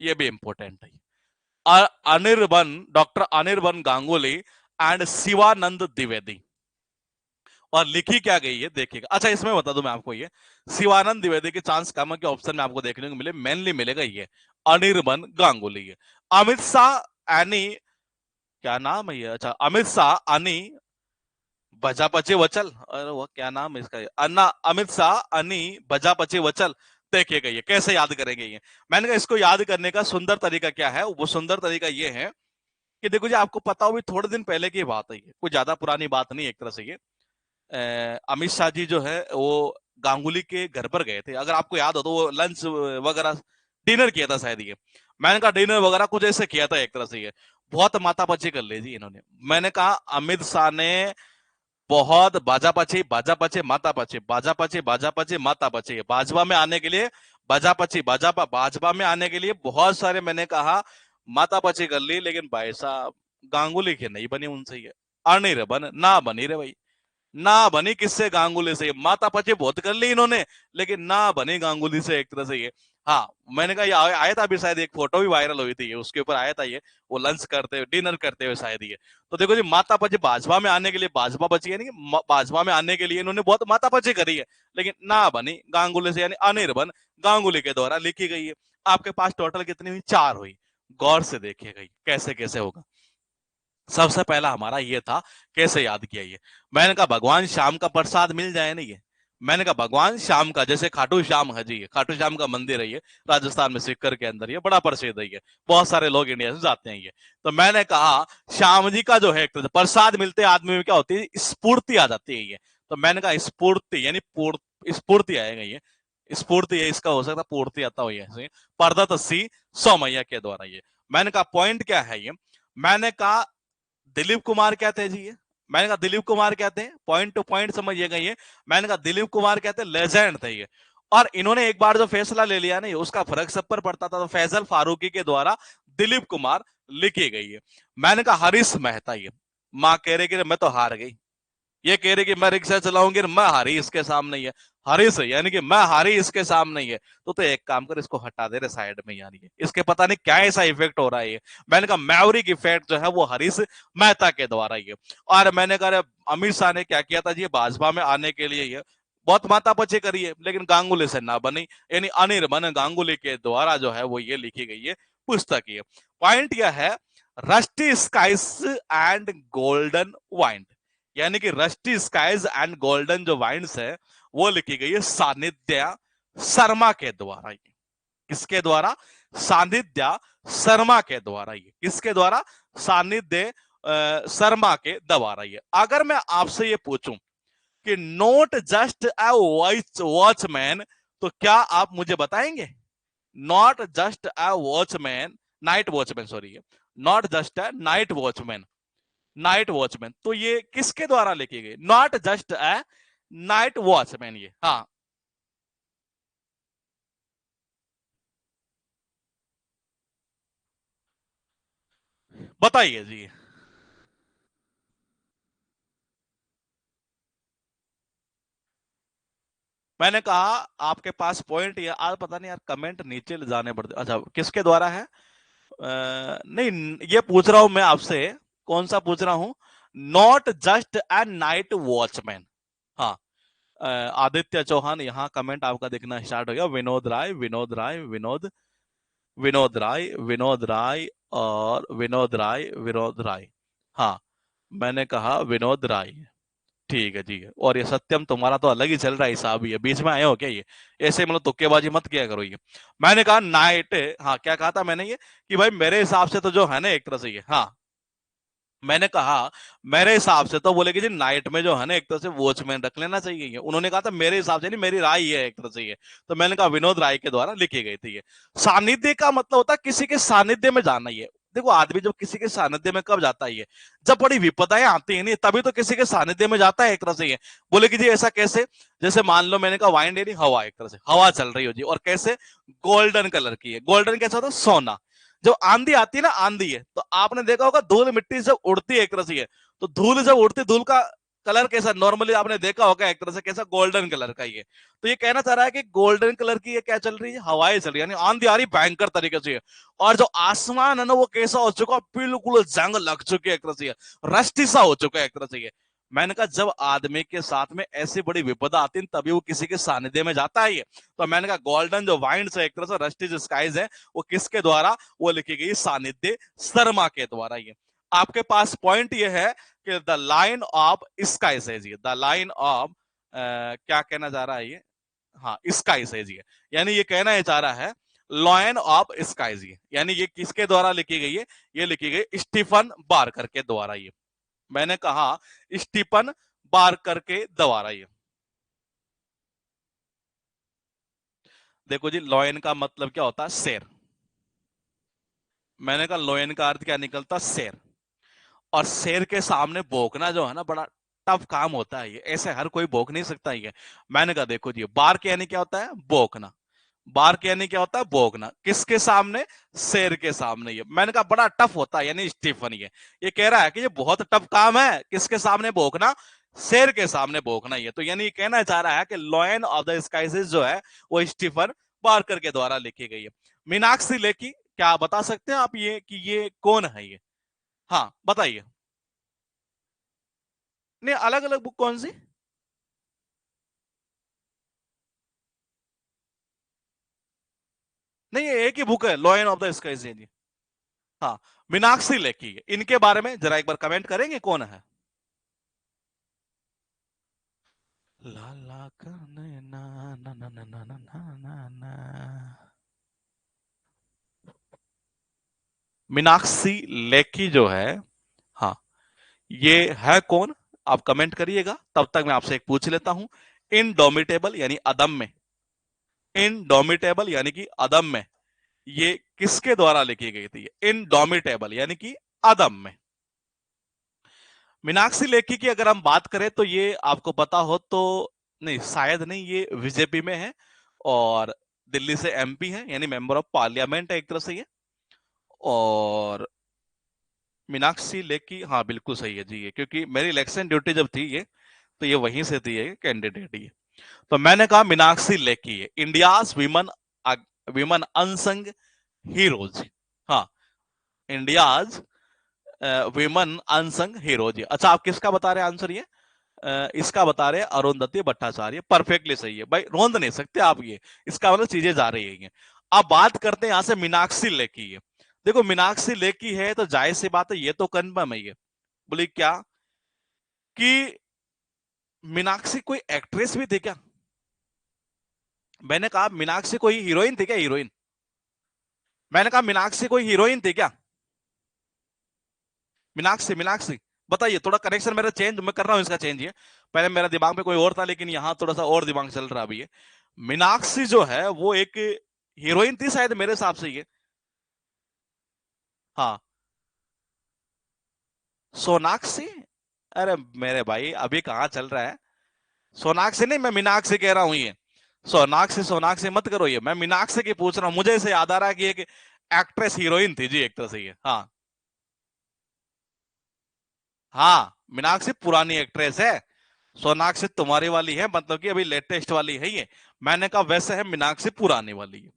[SPEAKER 1] ये भी इंपॉर्टेंट है। अनिर्बन, डॉक्टर अनिर्बन गांगुली एंड शिवानंद द्विवेदी, और लिखी क्या गई है देखिएगा। अच्छा इसमें बता दूं मैं आपको, ये शिवानंद द्विवेदी के चांस कम है कि ऑप्शन में आपको देखने को मिले, मेनली मिलेगा ये अनिर्बन गांगुली है। अमित शाह एनी, क्या नाम है ये, अच्छा अमित शाह अनी बजा पचे वचल, अरे वो क्या नाम है इसका, अन्ना अमित शाह अनी बजा पचे वचल। देखिएगा ये कैसे याद करेंगे ये। मैंने कहा इसको याद करने का सुंदर तरीका क्या है, वो सुंदर तरीका ये है कि देखो जी, आपको पता हो भी थोड़े दिन पहले की बात है ये, कोई ज्यादा पुरानी बात नहीं एक तरह से ये। अमित शाह जी जो है वो गांगुली के घर पर गए थे, अगर आपको याद हो तो वो लंच वगैरह डिनर किया था शायद ये। मैंने कहा डिनर वगैरह कुछ ऐसे किया था एक तरह से ये, बहुत मातापची कर ली जी इन्होंने। मैंने कहा अमित शाह ने बहुत बाजा पची बाजा पचे माता पचे बाजा पचे बाजा पचे माता पचे, भाजपा में आने के लिए बाजा पची भाजपा भाजपा में आने के लिए बहुत सारे, मैंने कहा माता पची कर ली, लेकिन भाई साहब गांगुली की नहीं बनी उनसे, ये अनी रे बन ना बनी रे भाई, ना बनी किससे, गांगुली से। माता पचे बहुत कर ली इन्होंने, लेकिन ना बनी गांगुली से एक तरह से ये। हाँ मैंने कहा ये आया था अभी शायद, एक फोटो भी वायरल हुई थी ये, उसके ऊपर आया था ये, वो लंच करते हुए डिनर करते हुए शायद ये। तो देखो जी, माता पचे भाजपा में आने के लिए, भाजपा बची यानी कि भाजपा में आने के लिए इन्होंने बहुत माता पची करी है, लेकिन ना बनी गांगुली से, यानी अनिर्बन गांगुली के द्वारा लिखी गई है। आपके पास टोटल कितनी हुई, 4 हुई। गौर से देखिएगा कैसे कैसे होगा। सबसे पहला हमारा ये था, कैसे याद किया ये। मैंने कहा भगवान श्याम का प्रसाद मिल जाए ना ये। मैंने कहा भगवान श्याम का, जैसे खाटू श्याम है जी, ये खाटू श्याम का मंदिर है ये, राजस्थान में सीकर के अंदर, ये बड़ा प्रसिद्ध है ये, बहुत सारे लोग इंडिया से जाते हैं ये। तो मैंने कहा श्याम जी का जो है एक तरह से प्रसाद मिलते आदमी में क्या होती है, स्फूर्ति आ जाती है ये। तो मैंने कहा स्फूर्ति यानी स्फूर्ति आएगा ये, स्फूर्ति है इसका, हो सकता पूर्ति आता हो ये, परदतसी सोमैया के द्वारा ये। मैंने कहा पॉइंट क्या है ये। मैंने कहा दिलीप कुमार कहते हैं जी ये। मैंने कहा दिलीप कुमार कहते हैं, पॉइंट टू पॉइंट समझिएगा ये। मैंने कहा दिलीप कुमार कहते हैं, लेजेंड थे ये। और इन्होंने एक बार जो फैसला ले लिया नहीं, उसका फर्क सब पर पड़ता था। तो फैजल फारूकी के द्वारा दिलीप कुमार लिखी गई है। मैंने कहा हरीश मेहता, ये माँ कह रही कि मैं तो हार गई, ये कह रही कि मैं रिक्शा चलाऊंगी, मैं हारी इसके सामने ही है। हारी से यानी कि मैं हारी इसके सामने ही है। तो एक काम कर, इसको हटा दे रहे साइड में, यानी इसके पता नहीं क्या ऐसा इफेक्ट हो रहा है ये। मैंने कहा मैवरिक इफेक्ट जो है वो हरीश मेहता के द्वारा ही है। और मैंने कहा अमित शाह ने क्या किया था जी, भाजपा में आने के लिए ये बहुत मातापची करी है, लेकिन गांगुली से ना बनी, यानी अनिर्बन गांगुली के द्वारा जो है वो ये लिखी गई है पुस्तक। ये पॉइंट यह है, rusty skies and golden wine, यानी कि रस्टी स्काइज एंड गोल्डन जो वाइन्स है वो लिखी गई है सानिध्या शर्मा के द्वारा। ये किसके द्वारा, सानिध्या शर्मा के द्वारा। ये किसके द्वारा, सानिध्य शर्मा के द्वारा। ये अगर मैं आपसे ये पूछूं कि नॉट जस्ट अ वॉचमैन, तो क्या आप मुझे बताएंगे, not just a watchman, night watchman sorry, not just a night watchman, night watchman, तो ये किसके द्वारा लिखी गई, not just a night watchman ये। हाँ बताइए जी। मैंने कहा आपके पास पॉइंट, ये आज पता नहीं यार कमेंट नीचे ले जाने पड़ते, अच्छा किसके द्वारा है, नहीं ये पूछ रहा हूं मैं आपसे, कौन सा पूछ रहा हूं, not just a night watchman. हाँ आदित्य चौहान, यहाँ कमेंट आपका दिखना स्टार्ट हो गया। विनोद राय, विनोद राय, विनोद, विनोद राय, विनोद राय, और विनोद राय, विनोद राय। हाँ मैंने कहा विनोद राय, ठीक है जी। और ये सत्यम तुम्हारा तो अलग ही चल रहा है हिसाब, ये बीच में आए हो क्या ये, ऐसे मतलब तुक्केबाजी मत किया करो ये। मैंने कहा नाइट, हाँ क्या कहा था मैंने ये, कि भाई मेरे हिसाब से तो जो है ना एक तरह से ये, हाँ मैंने कहा मेरे हिसाब से तो बोले कि जी नाइट में जो है ना एक तरह से वॉचमैन रख लेना चाहिए ये। उन्होंने कहा था मेरे हिसाब से नहीं, मेरी राय ये है एक तरह से ये। तो मैंने कहा विनोद राय के द्वारा लिखी गई थी ये। सानिध्य का मतलब होता है किसी के सानिध्य में जाना। ये देखो आदमी जब किसी के सानिध्य में कब जाता है ये, जब बड़ी विपदाएं आती है नहीं तभी तो किसी के सानिध्य में जाता है एक तरह से ये। बोले कि जी ऐसा कैसे? जैसे मान लो मैंने कहा वाइन यानी हवा, एक तरह से हवा चल रही हो जी, और कैसे? गोल्डन कलर की है। गोल्डन कैसा होता है? सोना। जब आंधी आती है ना, आंधी है तो आपने देखा होगा धूल मिट्टी जब उड़ती है एक तरह से है, तो धूल जब उड़ती, धूल का कलर कैसा नॉर्मली आपने देखा होगा एक तरह से कैसा? गोल्डन कलर का ये। तो ये कहना चाह रहा है कि गोल्डन कलर की ये क्या चल रही है? हवाएं चल रही है, यानी आंधी आ रही भयंकर तरीके से। और जो आसमान है ना वो कैसा हो चुका? बिल्कुल जंग लग चुकी है एक तरह से, रस्टी सा हो चुका है एक तरह से ये। मैंने कहा जब आदमी के साथ में ऐसी बड़ी विपदा आती है तभी वो किसी के सानिध्य में जाता है ये। तो मैंने कहा गोल्डन जो वाइंड्स है एक तरह से रस्टी जो स्काइज है, वो किसके द्वारा वो लिखी गई? सानिध्य शर्मा के द्वारा ये। आपके पास पॉइंट ये है कि the line of sky says, ये द लाइन ऑफ क्या कहना चाह रहा है ये? हाँ स्काई सेज ये, यानी ये कहना ये चाह रहा है लॉयन ऑफ स्काईज ये, यानी ये किसके द्वारा लिखी गई है? ये लिखी गई स्टीफन बार्कर के द्वारा ये। मैंने कहा स्टीफन बार्कर के द्वारा ये। देखो जी लॉयन का मतलब क्या होता है? शेर। मैंने कहा लॉयन का अर्थ क्या निकलता? शेर। और शेर के सामने भौंकना जो है ना बड़ा टफ काम होता है ये, ऐसे हर कोई भौंक नहीं सकता ये। मैंने कहा देखो जी बार्क यानी क्या होता है? भौंकना। बार्क यानी क्या होता है? भौंकना। किसके सामने? शेर के सामने ये। मैंने कहा बड़ा टफ होता है, यानी स्टीफन ये कह रहा है कि ये बहुत टफ काम है किसके सामने भौंकना? शेर के सामने भौंकना। ये तो यानी कहना चाह रहा है कि लॉयन ऑफ द स्काइज जो है वो स्टीफन बार्कर के द्वारा लिखी गई है। मीनाक्षी लेखी, क्या बता सकते हैं आप ये कि ये कौन है ये? हाँ बताइए। नहीं अलग अलग बुक कौन सी? नहीं ये एक ही बुक है लॉयन ऑफ द स्काइज जी। हाँ मीनाक्षी लेखी है। इनके बारे में जरा एक बार कमेंट करेंगे कौन है? लाला करने ना ना ना ना ना ना ना ना ना। मीनाक्षी लेखी जो है, हाँ ये है कौन? आप कमेंट करिएगा, तब तक मैं आपसे एक पूछ लेता हूं। इनडोमिटेबल यानी अदम्य, इनडोमिटेबल यानी कि अदम्य, ये किसके द्वारा लिखी गई थी? इनडोमिटेबल यानी कि अदम्य। मीनाक्षी लेखी की अगर हम बात करें तो ये आपको पता हो तो, नहीं शायद नहीं, ये बीजेपी में है और दिल्ली से एमपी है, यानी मेंबर ऑफ पार्लियामेंट है एक तरह से ये। और मीनाक्षी लेखी, हाँ बिल्कुल सही है जी ये, क्योंकि मेरी इलेक्शन ड्यूटी जब थी ये तो ये वहीं से थी ये कैंडिडेट ये। तो मैंने कहा मीनाक्षी लेखी है India's women, women unsung heroes. हाँ इंडियाज विमन अनसंग हीरोज। अच्छा आप किसका बता रहे हैं आंसर ये? इसका बता रहे हैं अरुंधति भट्टाचार्य। परफेक्टली सही है भाई, रोंद नहीं सकते आप ये, इसका मतलब चीजें जा रही है। अब बात करते हैं यहां से मीनाक्षी लेखी है। देखो मीनाक्षी लेखी है तो जाहिर सी बात है ये तो कन्फर्म है ये। बोले क्या कि मीनाक्षी कोई एक्ट्रेस भी थी क्या? मैंने कहा मीनाक्षी कोई हीरोइन थी क्या? हीरोइन। मैंने कहा मीनाक्षी कोई हीरोइन थी क्या? मीनाक्षी, मीनाक्षी बताइए। थोड़ा कनेक्शन मेरा चेंज मैं कर रहा हूँ इसका चेंज ये। पहले मेरा दिमाग में कोई और था लेकिन यहाँ थोड़ा सा और दिमाग चल रहा अभी ये। मीनाक्षी जो है वो एक हीरोइन थी शायद मेरे हिसाब से ये। हाँ सोनाक्षी। अरे मेरे भाई अभी कहाँ चल रहा है? सोनाक्षी नहीं, मैं मीनाक्षी कह रहा हूँ ये। सोनाक्षी सोनाक्षी मत करो ये, मैं मीनाक्षी की पूछ रहा हूँ। मुझे इसे याद आ रहा है कि एक एक्ट्रेस हीरोइन थी जी एक तरह से ये। हाँ हाँ मीनाक्षी पुरानी एक्ट्रेस है। सोनाक्षी तुम्हारी वाली है, मतलब कि अभी लेटेस्ट वाली है ये। मैंने कहा वैसे है मीनाक्षी पुरानी वाली है।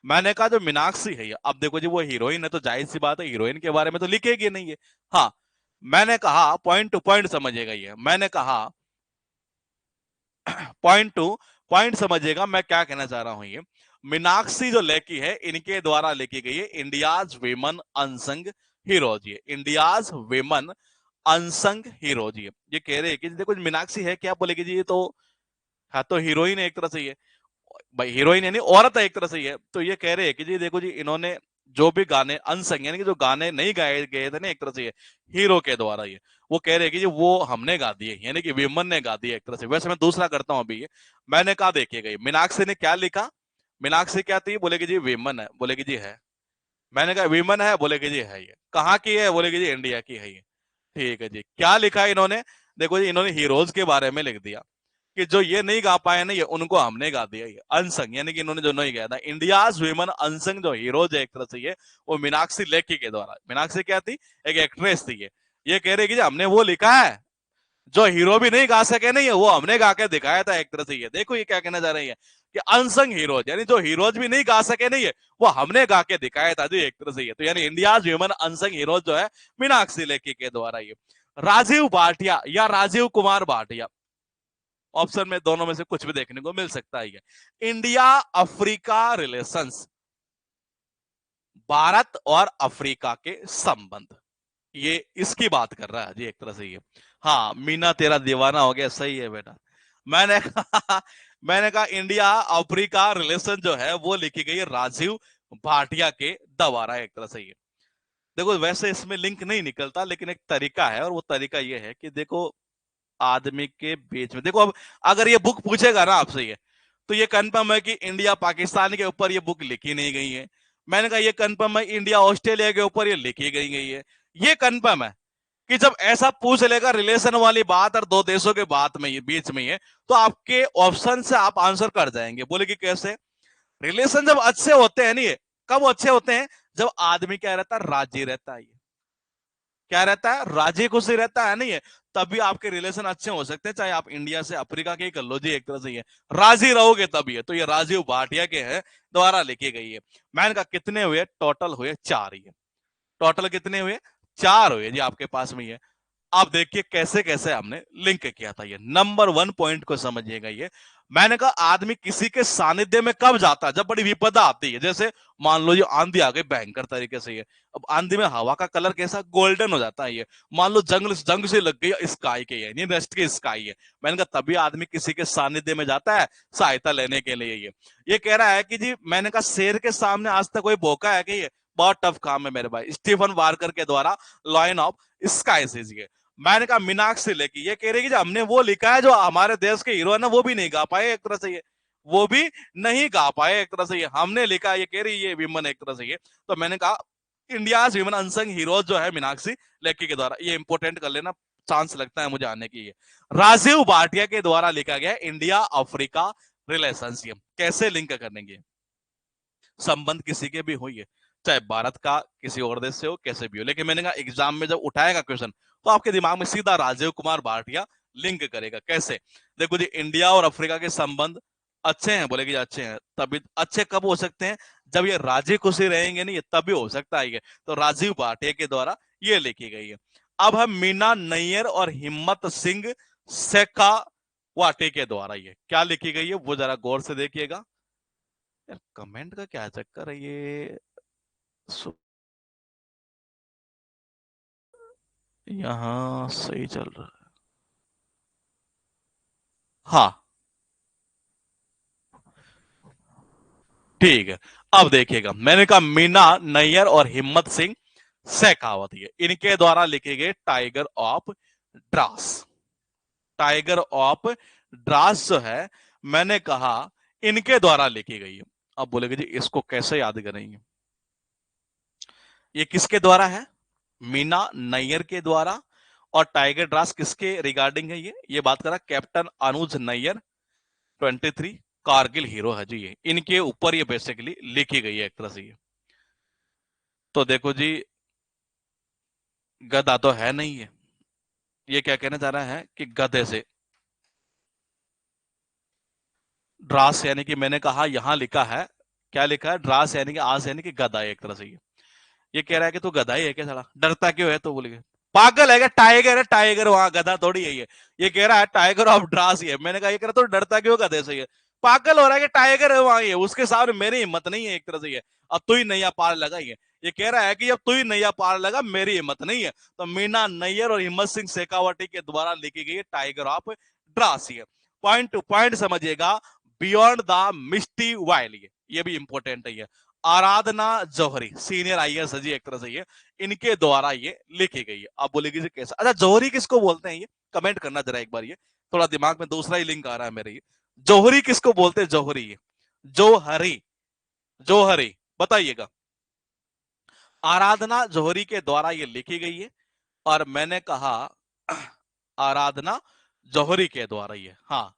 [SPEAKER 1] मैंने कहा जो मीनाक्षी है ये, अब देखो जी वो हीरोइन है तो जाहिर सी बात है हीरोइन के बारे में तो लिखेगी नहीं है। हाँ मैंने कहा पॉइंट टू पॉइंट समझेगा ये। मैंने कहा पॉइंट टू पॉइंट समझिएगा मैं क्या कहना चाह रहा हूं ये। मीनाक्षी जो लेखी है इनके द्वारा लिखी गई है इंडियाज विमन अनसंग हीरोज। ये इंडियाज विमन अनसंग हीरोज ये कह रहे हैं कि देखो मीनाक्षी है क्या? बोलेगी जी ये तो है तो हीरोइन है एक तरह से ये। भाई हीरोइन यानी औरत है एक तरह से ये। तो ये कह रहे हैं कि जी देखो जी इन्होंने जो भी गाने अनसंग यानी कि जो गाने नहीं गाए गए थे ना एक तरह से ये हीरो के द्वारा, ये वो कह रहे हैं कि ये वो हमने गा दिए, यानी कि विमन ने गा दिए एक तरह से। वैसे मैं दूसरा करता हूँ अभी ये, मैंने कहा देखिएगा, मीनाक्षी ने क्या लिखा, मीनाक्षी क्या थी, बोले कि जी विमन है, बोले कि जी है। मैंने कहा विमन है, बोले कि जी है। ये कहाँ की है, बोले कि जी इंडिया की है ये। ठीक है जी, क्या लिखा है इन्होंने, देखो जी इन्होंने हीरोज के बारे में लिख दिया कि जो ये नहीं गा पाए ना, ये उनको हमने गा दिया। ये अनसंग यानी कि इन्होंने जो नहीं गाया था, इंडियाज वुमेन अनसंग जो हीरोज है एक तरह से, ये वो मीनाक्षी लेखी के द्वारा। मीनाक्षी क्या थी, एक एक्ट्रेस थी। ये कह रही कि हमने वो लिखा है जो हीरो भी नहीं गा सके, नहीं है वो हमने गा के दिखाया था एक तरह से। ये देखो ये क्या कहना चाह रही है कि अनसंग हीरोज यानी जो हीरोज भी नहीं गा सके, नहीं है वो हमने गा के दिखाया था जी एक तरह से। ये तो यानी इंडियाज ह्यूमन अनसंग हीरोज जो है मीनाक्षी लेखी के द्वारा। ये राजीव भाटिया या राजीव कुमार भाटिया, ऑप्शन में दोनों में से कुछ भी देखने को मिल सकता है। इंडिया अफ्रीका रिलेशंस, भारत और अफ्रीका के संबंध, ये इसकी बात कर रहा है जी एक तरह से। ये हाँ, मीना तेरा दीवाना हो गया, सही है बेटा। मैंने कहा मैंने कहा इंडिया अफ्रीका रिलेशन जो है वो लिखी गई है राजीव भाटिया के द्वारा एक तरह से। ये देखो वैसे इसमें लिंक नहीं निकलता, लेकिन एक तरीका है, और वो तरीका ये है कि देखो आदमी के बीच में देखो, अब अगर ये बुक पूछेगा ना आपसे ये, तो ये कंफर्म है कि इंडिया पाकिस्तान के ऊपर ये बुक लिखी नहीं गई है। मैंने कहा ये कंफर्म है इंडिया ऑस्ट्रेलिया के ऊपर ये लिखी गई है। ये कंफर्म है कि जब ऐसा पूछ लेगा रिलेशन वाली बात और दो देशों के बात में ये बीच में है, तो आपके ऑप्शन से आप आंसर कर जाएंगे। बोले कि कैसे, रिलेशन जब अच्छे होते हैं नहीं, कब अच्छे होते हैं, जब आदमी क्या रहता है, राजी रहता है। क्या रहता है, राजी खुशी रहता है, नहीं है तभी आपके रिलेशन अच्छे हो सकते हैं, चाहे आप इंडिया से अफ्रीका के कर लो जी एक तरह से। ये राजी रहोगे तभी है। तो ये राजीव भाटिया के हैं द्वारा लिखी गई है। मैंने कहा कितने हुए, टोटल हुए चार। ये टोटल कितने हुए, चार हुए जी आपके पास में। ये आप देखिए कैसे कैसे हमने लिंक किया था। ये नंबर वन पॉइंट को समझिएगा। ये मैंने कहा आदमी किसी के सानिध्य में कब जाता है, जब बड़ी विपदा आती है। जैसे मान लो ये आंधी आ गई भयंकर तरीके से, ये अब आंधी में हवा का कलर कैसा, गोल्डन हो जाता है। ये मान लो जंग से लग गई स्काई के, ये वेस्ट की स्काई है। मैंने कहा तभी आदमी किसी के सानिध्य में जाता है सहायता लेने के लिए। ये कह रहा है कि जी, मैंने कहा शेर के सामने आज तक कोई भोंका है कि, ये बहुत टफ काम है मेरे भाई, स्टीफन वार्कर के द्वारा लाइन ऑफ स्काई से। मैंने कहा मीनाक्षी लेकी, ये कह रही कि हमने वो लिखा है जो हमारे देश के हीरो है ना, वो भी नहीं गा पाए एक तरह से। ये वो भी नहीं गा पाए एक तरह से, ये हमने लिखा, ये कह रही ये विमन एक तरह से। ये तो मैंने कहा इंडिया विमन अनसंग हीरोज जो है मीनाक्षी लेकी के द्वारा, ये इंपोर्टेंट कर लेना, चांस लगता है मुझे आने की। ये राजीव भाटिया के द्वारा लिखा गया इंडिया अफ्रीका रिलेशनशिप। कैसे लिंक करेंगे, संबंध किसी के भी हो, ये चाहे भारत का किसी और देश से हो, कैसे भी हो, लेकिन मैंने कहा एग्जाम में जब उठाएगा क्वेश्चन, तो आपके दिमाग में सीधा राजीव कुमार भाटिया लिंक करेगा। कैसे, देखो जी इंडिया और अफ्रीका के संबंध अच्छे हैं, बोलेगी अच्छे हैं, तभी अच्छे कब हो सकते हैं, जब ये राजी खुशी रहेंगे नहीं, ये तभी हो सकता है। ये तो राजीव भाटिया के द्वारा ये लिखी गई है। अब हम मीना नैयर और हिम्मत सिंह शेखावाटी के द्वारा ये क्या लिखी गई है, वो जरा गौर से देखिएगा। यार कमेंट का क्या चक्कर है ये, यहाँ सही चल रहा है। हाँ ठीक है, अब देखिएगा, मैंने कहा मीना नैयर और हिम्मत सिंह शेखावत, ये इनके द्वारा लिखे गए tiger of draws. Tiger of draws जो है, मैंने कहा इनके द्वारा लिखी गई है। अब बोलेगे जी इसको कैसे याद करेंगे, ये किसके द्वारा है, मीना नैयर के द्वारा। और टाइगर ड्रास किसके रिगार्डिंग है, ये बात कर रहा कैप्टन अनुज नैयर, 23 कारगिल हीरो है जी, ये इनके ऊपर ये बेसिकली लिखी गई है एक तरह से। ये तो देखो जी, गधा तो है नहीं है, ये क्या कहना चाह रहा है कि गधे से ड्रास, यानी कि मैंने कहा यहां लिखा है, क्या लिखा है, ड्रास यानी कि आस यानी कि गधा है एक तरह से। ये कह रहा है कि तू गधा ही है क्या, साला डरता क्यों है, तो बोले पागल है क्या, टाइगर है टाइगर, वहां गधा थोड़ी है। ये कह रहा है टाइगर ऑफ ड्रास, ये मैंने कहा ये कह रहा तो डरता क्यों गधे से, ये पागल हो रहा है कि टाइगर है वहां, ये उसके सामने मेरी हिम्मत नहीं है एक तरह से। ये अब तू ही नैया पार लगा, ये कह रहा है कि जब तू ही नैया पार लगा मेरी हिम्मत नहीं है। तो मीना नैयर और हिम्मत सिंह शेखावटी के द्वारा लिखी गई टाइगर ऑफ ड्रास। ये पॉइंट टू पॉइंट समझिएगा, बियॉन्ड द मिस्टी वाइल, ये भी इंपॉर्टेंट है। आराधना जौहरी सीनियर आईएएस है जी एक तरह से, ये इनके द्वारा ये लिखी गई है। आप बोलेगी जी कैसा, अच्छा जौहरी किसको बोलते हैं, ये कमेंट करना जरा एक बार, ये थोड़ा दिमाग में दूसरा ही लिंक आ रहा है मेरे, ये जौहरी किसको बोलते हैं, जौहरी, ये जौहरी, जौहरी बताइएगा। आराधना जौहरी के द्वारा ये लिखी गई है, और मैंने कहा आराधना जौहरी के द्वारा ये, हाँ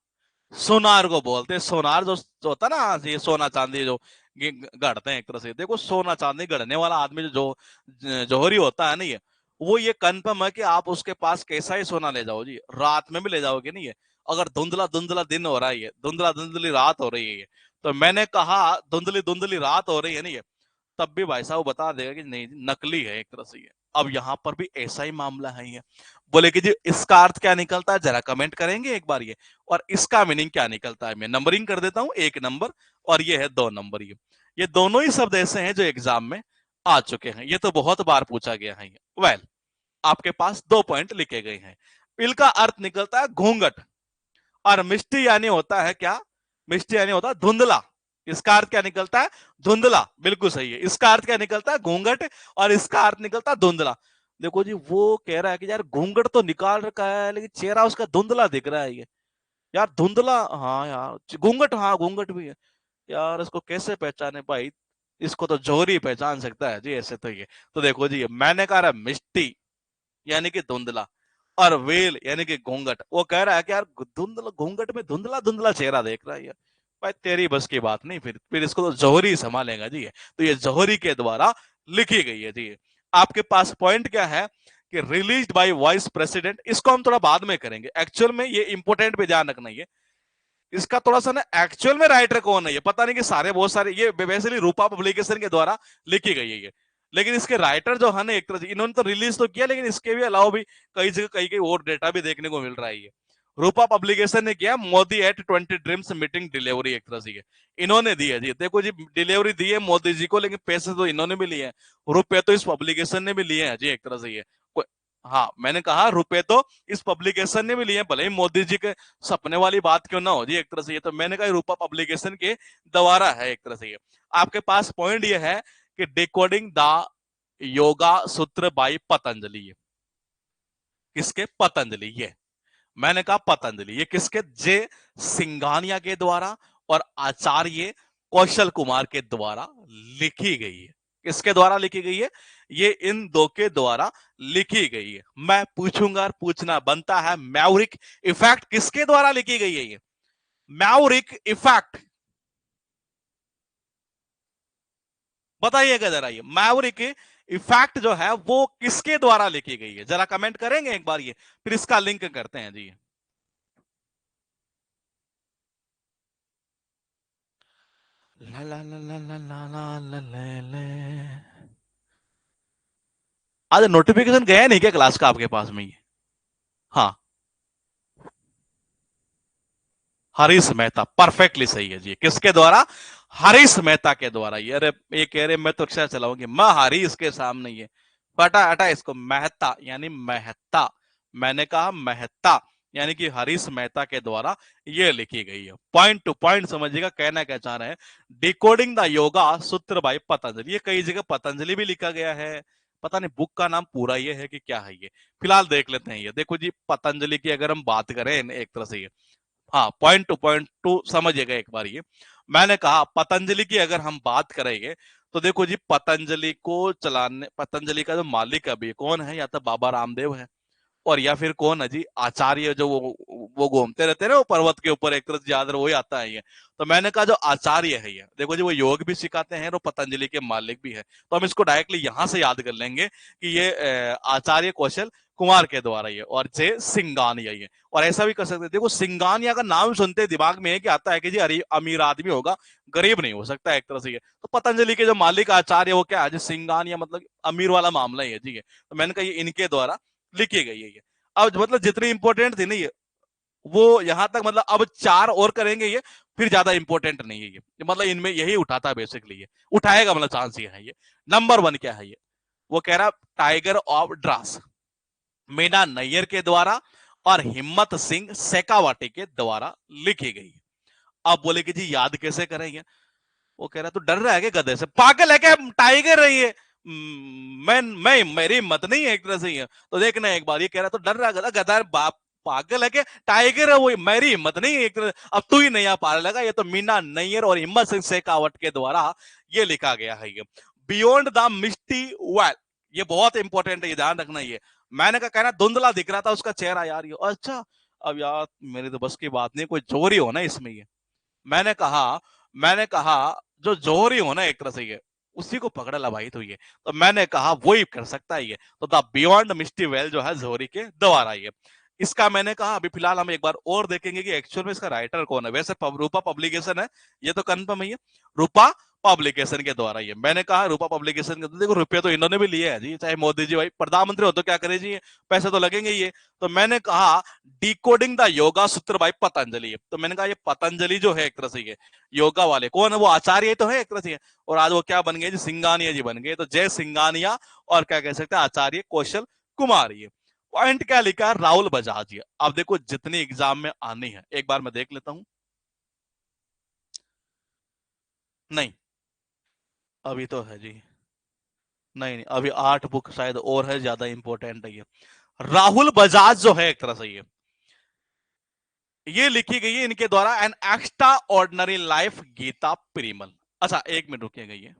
[SPEAKER 1] सोनार को बोलते हैं, सोनार जो होता है ना, ये सोना चांदी जो गढ़ते हैं एक तरह से, देखो सोना चांदी गढ़ने वाला आदमी जौहरी होता है ना, ये वो ये कन्फर्म है कि आप उसके पास कैसा ही सोना ले जाओ जी, रात में भी ले जाओगे नहीं है, अगर धुंधला धुंधला दिन हो रहा है, ये धुंधला धुंधली रात हो रही है ये, तो मैंने कहा धुंधली धुंधली रात हो रही है ना ये, तब भी भाई साहब बता देगा कि नहीं नकली है एक तरह से ये। अब यहाँ पर भी ऐसा ही मामला है ये, बोले कि जी इसका अर्थ क्या निकलता है, जरा कमेंट करेंगे एक बार ये, और इसका मीनिंग क्या निकलता है। मैं नंबरिंग कर देता हूं, 1 नंबर और ये है 2 नंबर, ये दोनों ही शब्द ऐसे हैं जो एग्जाम में आ चुके हैं, ये तो बहुत बार पूछा गया है। वेल आपके पास 2 पॉइंट लिखे गए हैं। पिल का अर्थ निकलता है घूंघट, और मिष्टी यानी होता है क्या, मिष्टी यानी होता है धुंधला, इसका अर्थ क्या निकलता है, धुंधला, बिल्कुल सही है। इसका अर्थ क्या निकलता है, घूंघट, और इसका अर्थ निकलता है धुंधला। देखो जी वो कह रहा है कि यार घूंघट तो निकाल रखा है लेकिन चेहरा उसका धुंधला दिख रहा है, ये यार धुंधला, हाँ यार घूंघट, हाँ घूंघट भी है यार, इसको कैसे पहचाने भाई, इसको तो जोहरी पहचान सकता है जी ऐसे तो ये। तो देखो जी मैंने कहा मिष्टी यानी कि धुंधला, और वेल यानी कि घूंघट, वो कह रहा है कि यार धुंधला, घूंघट में धुंधला धुंधला चेहरा देख रहा है यार, भाई तेरी बस की बात नहीं, फिर इसको तो जौहरी संभालेगा जी ये। तो ये जौहरी के द्वारा लिखी गई है जी। आपके पास पॉइंट क्या है कि रिलीज्ड बाय वाइस प्रेसिडेंट, इसको हम थोड़ा बाद में करेंगे, एक्चुअल में ये इंपोर्टेंट पे ध्यान रखना है, इसका थोड़ा सा ना एक्चुअल में राइटर कौन है ये पता नहीं, कि सारे बहुत सारे ये बेसिकली रूपा पब्लिकेशन के द्वारा लिखी गई है ये, लेकिन इसके राइटर जो है ना एक तरह से, इन्होंने तो रिलीज तो किया लेकिन इसके भी अलावा भी कई जगह कई कई और डेटा भी देखने को मिल रहा है ये। रूपा पब्लिकेशन ने किया Modi at 20 dreams meeting delivery एक तरह से, ये इन्होंने दी है जी, देखो जी डिलीवरी दी है मोदी जी को, लेकिन पैसे तो इन्होंने भी लिए हैं, रुपए तो इस पब्लिकेशन ने भी लिए हैं जी एक तरह से ये। हाँ मैंने कहा रुपए तो इस पब्लिकेशन ने भी लिए हैं, भले ही मोदी जी के सपने वाली बात क्यों ना हो जी एक तरह से, ये तो मैंने कहा रूपा पब्लिकेशन के द्वारा है एक तरह से ये। आपके पास पॉइंट ये है कि डिकोडिंग द योगा सूत्र बाई पतंजलि, ये किसके, पतंजलि, ये मैंने कहा पतंजलि, ये किसके, जे सिंघानिया के द्वारा और आचार्य कौशल कुमार के द्वारा लिखी गई है। किसके द्वारा लिखी गई है, ये इन दो के द्वारा लिखी गई है। मैं पूछूंगा और पूछना बनता है, मैवरिक इफेक्ट किसके द्वारा लिखी गई है, ये मैवरिक इफेक्ट बताइएगा जरा, ये मैवरिक इफेक्ट जो है वो किसके द्वारा लिखी गई है, जरा कमेंट करेंगे एक बार ये, फिर इसका लिंक करते हैं जी। ला ला ला ला ला ला ला ला ला ला। आज नोटिफिकेशन गया नहीं क्या क्लास का आपके पास में ये, हाँ हरीश मेहता, परफेक्टली सही है जी, किसके द्वारा, हरीश मेहता के द्वारा। ये अरे ये कह रहे मैं तो रिक्शा चलाऊंगी, मैं हरीश के सामने, ये हटा हटा इसको, मेहता यानी मेहता, मैंने कहा मेहता यानी कि हरीश मेहता के द्वारा ये लिखी गई है। पॉइंट टू पॉइंट समझिएगा, कहना क्या चाह रहे हैं, डिकोडिंग द योगा सूत्र बाई पतंजलि, ये कई जगह पतंजलि भी लिखा गया है, पता नहीं बुक का नाम पूरा ये है कि क्या है ये, फिलहाल देख लेते हैं। ये देखो जी पतंजलि की अगर हम बात करें एक तरह से, ये हाँ पॉइंट टू समझिएगा एक बार ये, मैंने कहा पतंजलि की अगर हम बात करेंगे तो देखो जी पतंजलि को चलाने, पतंजलि का जो मालिक अभी कौन है, या तो बाबा रामदेव है, और या फिर कौन है जी आचार्य, जो वो घूमते रहते हैं ना वो पर्वत के ऊपर एक तरह से ज्यादा वही आता है ये। तो मैंने कहा जो आचार्य है ये, देखो जी वो योग भी सिखाते हैं और पतंजलि के मालिक भी है, तो हम इसको डायरेक्टली यहां से याद कर लेंगे कि ये आचार्य कौशल कुमार के द्वारा ये, और जे सिंगानिया ये, और ऐसा भी कर सकते हैं। देखो सिंगानिया का नाम सुनते दिमाग में है कि आता है कि जी अरे अमीर आदमी होगा, गरीब नहीं हो सकता एक तरह से ये, तो पतंजलि के जो मालिक आचार्य वो क्या है, सिंगानिया मतलब अमीर वाला मामला ही है जी। तो मैंने कहा ये इनके द्वारा लिखी गई है ये। अब मतलब जितनी इंपॉर्टेंट थी ना ये, वो यहां तक, मतलब अब 4 और करेंगे ये, फिर ज्यादा इंपॉर्टेंट नहीं है ये, मतलब इनमें यही उठाता है बेसिकली, ये उठाएगा मतलब चांस ये है। ये नंबर 1 क्या है, ये वो कह रहा टाइगर ऑफ ड्रास, मीना नैयर के द्वारा और हिम्मत सिंह शेखावटी के द्वारा लिखी गई। अब बोले कि जी याद कैसे करेंगे, वो कह रहा तू डर रहा है क्या गधे से? पागल है क्या? टाइगर है ये। मैं मेरी हिम्मत नहीं है एक तरह से ये। तो देखना एक बार, ये कह रहा तो डर रहा है गधा, गधा है, बाप पागल है क्या? टाइगर है वो, मेरी हिम्मत नहीं है एक तरह। अब तू ही नहीं आ पा लगा। ये तो मीना नैयर और हिम्मत सिंह शेखावत के द्वारा ये लिखा गया है। ये बियॉन्ड द मिस्टी वेल, ये बहुत इंपॉर्टेंट है, ये ध्यान रखना। ये मैंने कहा कहना धुंधला दिख रहा था उसका चेहरा यार, ये अच्छा। अब यार मेरी तो बस की बात नहीं, कोई जोर ही हो ना इसमें। ये मैंने कहा जो जोहरी हो ना एक तरह से, ये उसी को पकड़ ला भाई। तो ये तो मैंने कहा वो ही कर सकता है ये। तो द बियॉन्ड मिस्टी वेल जो है जोहरी के द्वारा ये। इसका मैंने कहा अभी फिलहाल हम एक बार और देखेंगे कि एक्चुअल में इसका राइटर कौन है। वैसे रूपा पब्लिकेशन है, ये तो कंफर्म है। ये रूपा पब्लिकेशन के द्वारा ये। मैंने कहा रूपा पब्लिकेशन के, तो देखो रुपये तो इन्होंने भी लिए हैं जी, चाहे मोदी जी भाई प्रधानमंत्री हो तो क्या करे जी, पैसे तो लगेंगे ये। तो मैंने कहा डिकोडिंग द योगा सूत्र बाय पतंजलि। तो मैंने कहा ये पतंजलि जो है एक तरह से ये योगा वाले कौन है, वो आचार्य तो है एक तरह से। और आज वो क्या बन गए जी, सिंघानिया जी बन गए। तो जय सिंघानिया और क्या कह सकते हैं आचार्य कौशल कुमार। ये पॉइंट क्या लिखा है, राहुल बजाज। ये अब देखो जितनी एग्जाम में आनी है एक बार मैं देख लेता हूं। नहीं अभी तो है जी, नहीं नहीं अभी 8 बुक शायद और है, ज्यादा इंपॉर्टेंट है ये। राहुल बजाज जो है एक तरह से ये लिखी गई है इनके द्वारा an extraordinary life Geeta Parimal. अच्छा एक मिनट रुकिएगा,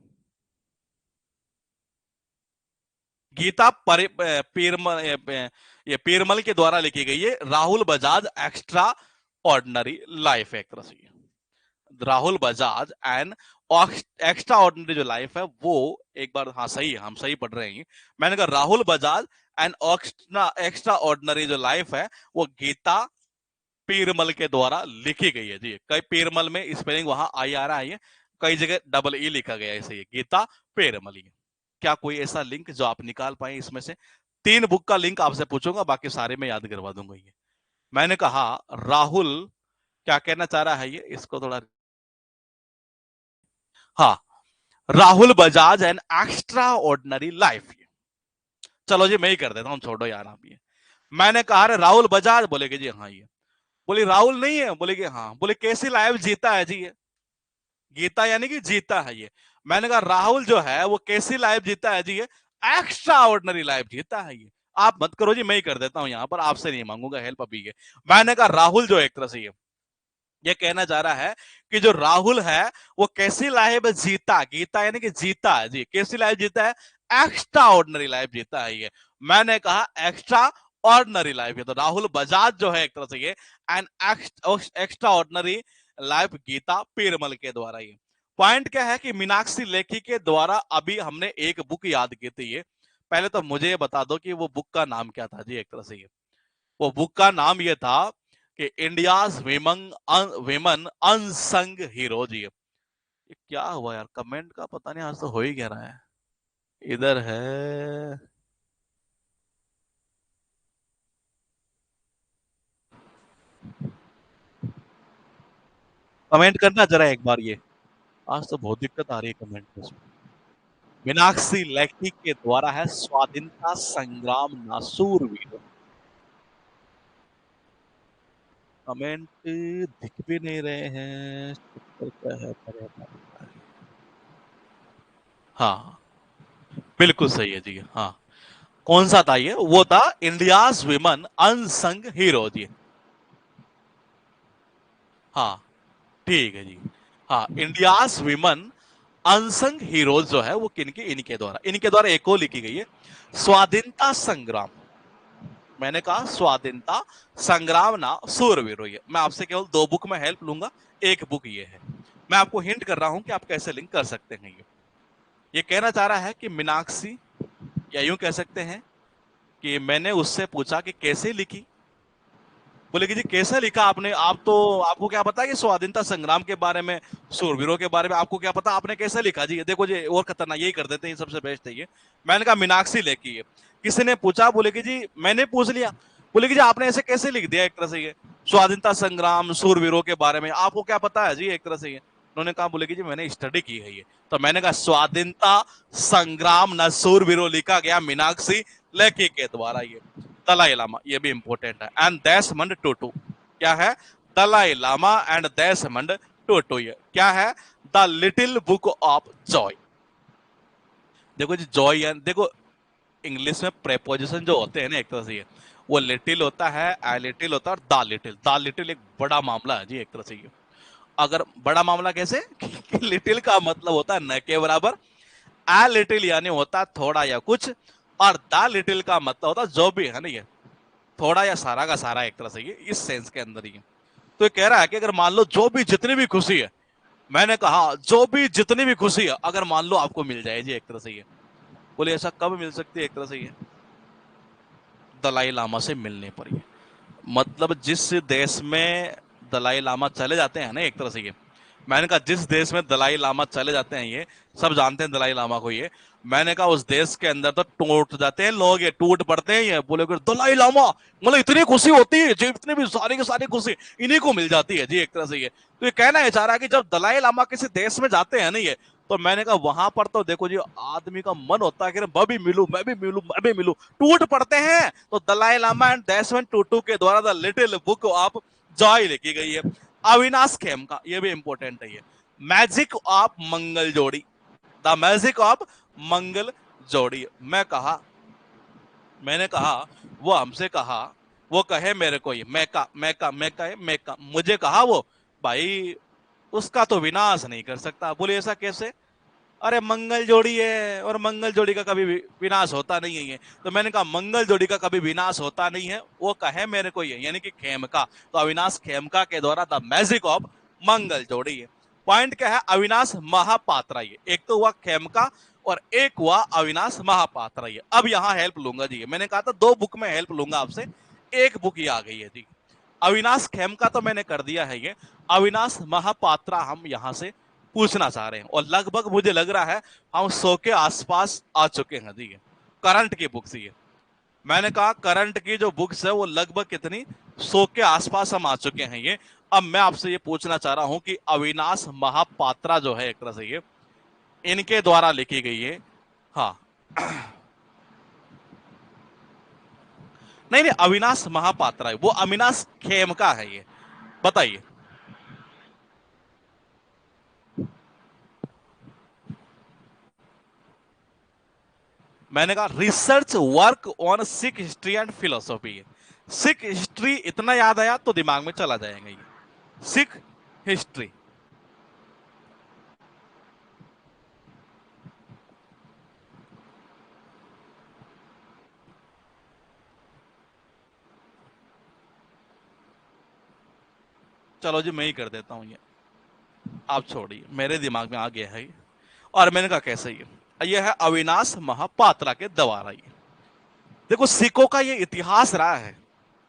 [SPEAKER 1] गीता पीरमल, ये पीरमल के द्वारा लिखी गई है Rahul Bajaj extra ordinary life एक तरह से। Rahul Bajaj and extra ordinary जो लाइफ है वो, एक बार हाँ सही है, हम सही पढ़ रहे हैं। मैंने कहा Rahul Bajaj and extra ordinary जो लाइफ है वो गीता पीरमल के द्वारा लिखी गई है जी। कई पीरमल में स्पेलिंग वहां आई आ रहा है, कई जगह डबल ई लिखा गया है इसे, ये गीता पीरमल। क्या कोई ऐसा लिंक जो आप निकाल पाए इसमें से? 3 बुक का लिंक आपसे पूछूंगा, बाकी सारे में याद करवा दूंगा ये। मैंने कहा राहुल क्या कहना चाह रहा है ये, इसको थोड़ा, हाँ, Rahul Bajaj and extra ordinary life. चलो जी मैं ही कर देता हूँ, छोड़ो यार आप ये। मैंने कहा रे राहुल बजाज, बोलेगे जी हाँ ये। बोली राहुल नहीं है, बोलेगे हाँ। बोले कैसी लाइफ जीता है जी ये? गीता यानी कि जीता है ये। मैंने कहा राहुल जो है वो कैसी लाइफ जीता है जी ये? एक्स्ट्रा ऑर्डिनरी लाइफ जीता है ये। आप मत करो जी, मैं ही कर देता हूं यहां पर, आपसे नहीं मांगूंगा हेल्प अभी ये। मैंने कहा राहुल जो एक तरह से ये कहना चाह रहा है कि जो राहुल है वो कैसी लाइफ जीता, गीता यानी कि जीता है जी, कैसी लाइफ जीता है? एक्स्ट्रा ऑर्डिनरी लाइफ जीता है ये। मैंने कहा एक्स्ट्रा ऑर्डिनरी लाइफ है। तो राहुल बजाज जो है एक तरह से ये an extraordinary life Geeta Piramal के द्वारा। ये पॉइंट क्या है कि मीनाक्षी लेखी के द्वारा अभी हमने एक बुक याद की थी ये। पहले तो मुझे ये बता दो कि वो बुक का नाम क्या था जी एक तरह से ये। वो बुक का नाम ये था कि इंडियाज विमन अनसंग हीरो जी। ये क्या हुआ यार, कमेंट का पता नहीं आज तो हो ही क्या रहा है। इधर है, कमेंट करना जरा एक बार ये। आज तो बहुत दिक्कत आ रही है कमेंट में। मीनाक्षी लेखी के द्वारा है स्वाधीनता संग्राम ना शूरवीर। कमेंट दिख भी नहीं रहे हैं, क्या है हाँ बिल्कुल सही है जी। हाँ कौन सा था ये? वो था इंडियाज विमन अनसंग हीरो जी। हाँ ठीक है जी। हाँ इंडियाज विमन अनसंग हीरोज जो है वो किनके, इनके द्वारा एक और लिखी गई है स्वाधीनता संग्राम। मैंने कहा स्वाधीनता संग्राम ना सूरवीर। ये मैं आपसे केवल 2 बुक में हेल्प लूंगा, एक बुक ये है। मैं आपको हिंट कर रहा हूं कि आप कैसे लिंक कर सकते हैं ये कहना चाह रहा है कि मीनाक्षी, या यूं कह सकते हैं कि मैंने उससे पूछा कि कैसे लिखी। बोले कि जी कैसे लिखा आपने, आप तो, आपको क्या पता है कि स्वाधीनता संग्राम के बारे में, सूरवीरों के बारे में आपको क्या पता, आपने कैसे लिखा जी? देखो जी और खतरनाक, यही कर देते हैं, सबसे बेस्ट है ये। मैंने कहा मीनाक्षी लेखी है। किसी ने पूछा, बोले कि जी मैंने पूछ लिया। बोले कि जी आपने ऐसे कैसे लिख दिया एक तरह से ये स्वाधीनता संग्राम सूरवीरों के बारे में, आपको क्या पता है जी एक तरह से ये? उन्होंने कहा, बोले कि जी मैंने स्टडी की है ये। तो मैंने कहा स्वाधीनता संग्राम न सूरवीरों लिखा गया मीनाक्षी लेखी के द्वारा ये। दलाई लामा, ये भी इंपॉर्टेंट है, एंड देशमंड टूटू। क्या है? दलाई लामा एंड देशमंड टोटो। ये क्या है? The little book of Joy. देखो जी, जॉय है, देखो इंग्लिश में प्रेपोजिशन जो होते हैं ना, एक तरह से ये वो लिटिल होता है, आई लिटिल होता है, और द लिटिल। द लिटिल एक बड़ा मामला है जी, एक तरह से ये। अगर बड़ा मामला कैसे कि लिटिल का मतलब होता है न के बराबर, आ लिटिल यानी होता है थोड़ा या कुछ, और द लिटिल का मतलब होता है जो भी है ना, ये थोड़ा या सारा का सारा, एक तरह से ये इस सेंस के अंदर ही है। तो ये कह रहा है कि अगर मान लो जो भी जितनी भी खुशी है, मैंने कहा जो भी जितनी भी खुशी है अगर मान लो आपको मिल जाए जी, एक तरह से ये। बोले ऐसा कब मिल सकती है? एक तरह से ये दलाई लामा से मिलने पर ही। मतलब जिस देश में दलाई लामा चले जाते हैं ना, एक तरह से ये, मैंने कहा जिस देश में दलाई लामा चले जाते हैं, ये सब जानते हैं दलाई लामा को ये, मैंने कहा उस देश के अंदर तो टूट जाते हैं लोग, ये टूट पड़ते हैं, ये बोले कि दलाई लामा, मतलब इतनी खुशी होती है जी, इतनी भी सारी की सारी खुशी इन्हीं को मिल जाती है जी, एक तरह से ये। तो ये कहना है चाह रहा है कि जब दलाई लामा किसी देश में जाते हैं ना ये, तो मैंने कहा वहां पर तो देखो जी, आदमी का मन होता है कि मैं भी मिलूं, मैं भी मिलूं, मैं भी मिलूं, टूट पड़ते हैं। तो दलाई लामा एंड देशवन टूटू के द्वारा the little book of Joy लिखी गई है। अविनाश खेमका, ये भी इंपॉर्टेंट है ये, मैजिक ऑफ मंगल जोड़ी, द मैजिक ऑफ मंगल जोड़ी। मैंने कहा, वो हमसे कहा, वो कहे मेरे को ये, मैं का मुझे कहा वो, भाई उसका तो विनाश नहीं कर सकता। बोले ऐसा कैसे? अरे मंगल जोड़ी है, और मंगल जोड़ी का कभी विनाश होता नहीं है ये। तो मैंने कहा मंगल जोड़ी का कभी विनाश होता नहीं है, वो कहे मेरे को ये, यानी कि खेमका। तो अविनाश खेमका के द्वारा द मैजिक ऑफ मंगल जोड़ी है। पॉइंट क्या है? अविनाश महापात्रा, ये एक तो हुआ खेमका और एक हुआ अविनाश महापात्रा। ये अब यहां हेल्प लूंगा जी, मैंने कहा था दो बुक में हेल्प लूंगा आपसे, एक बुक ये आ गई है जी। अविनाश खेमका तो मैंने कर दिया है ये, अविनाश महापात्रा हम यहां से पूछना चाह रहे हैं, और लगभग मुझे लग रहा है हम 100 के आसपास आ चुके हैं जी। करंट की बुक्स ये, मैंने कहा करंट की जो बुक्स है वो लगभग कितनी, 100 के आसपास हम आ चुके हैं ये। अब मैं आपसे ये पूछना चाह रहा हूं कि अविनाश महापात्रा जो है, एक तरह से ये इनके द्वारा लिखी गई है। हाँ नहीं नहीं, अविनाश महापात्रा है वो, अविनाश खेमका है ये, बताइए। मैंने कहा research work on Sikh history and philosophy है। सिख हिस्ट्री इतना याद आया तो दिमाग में चला जाएगा ये, सिख हिस्ट्री। चलो जी मैं ही कर देता हूं ये, आप छोड़िए, मेरे दिमाग में आ गया है ये। और मैंने कहा कैसे ये है अविनाश महापात्रा के द्वारा ये। देखो सिखों का ये इतिहास रहा है,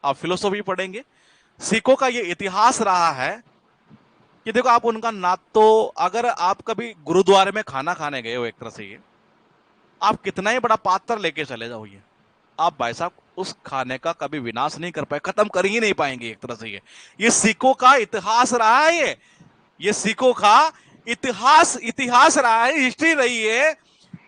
[SPEAKER 1] आप फिलोसॉफी पढ़ेंगे, सिखों का ये इतिहास रहा है कि देखो आप उनका ना तो, अगर आप कभी गुरुद्वारे में खाना खाने गए हो, एक तरह से ये आप कितना ही बड़ा पात्र लेके चले जाओ ये, आप भाई साहब उस खाने का कभी विनाश नहीं कर पाए, खत्म कर ही नहीं पाएंगे, एक तरह से ये सिखों का इतिहास रहा है ये सिखों का इतिहास इतिहास रहा है, हिस्ट्री रही है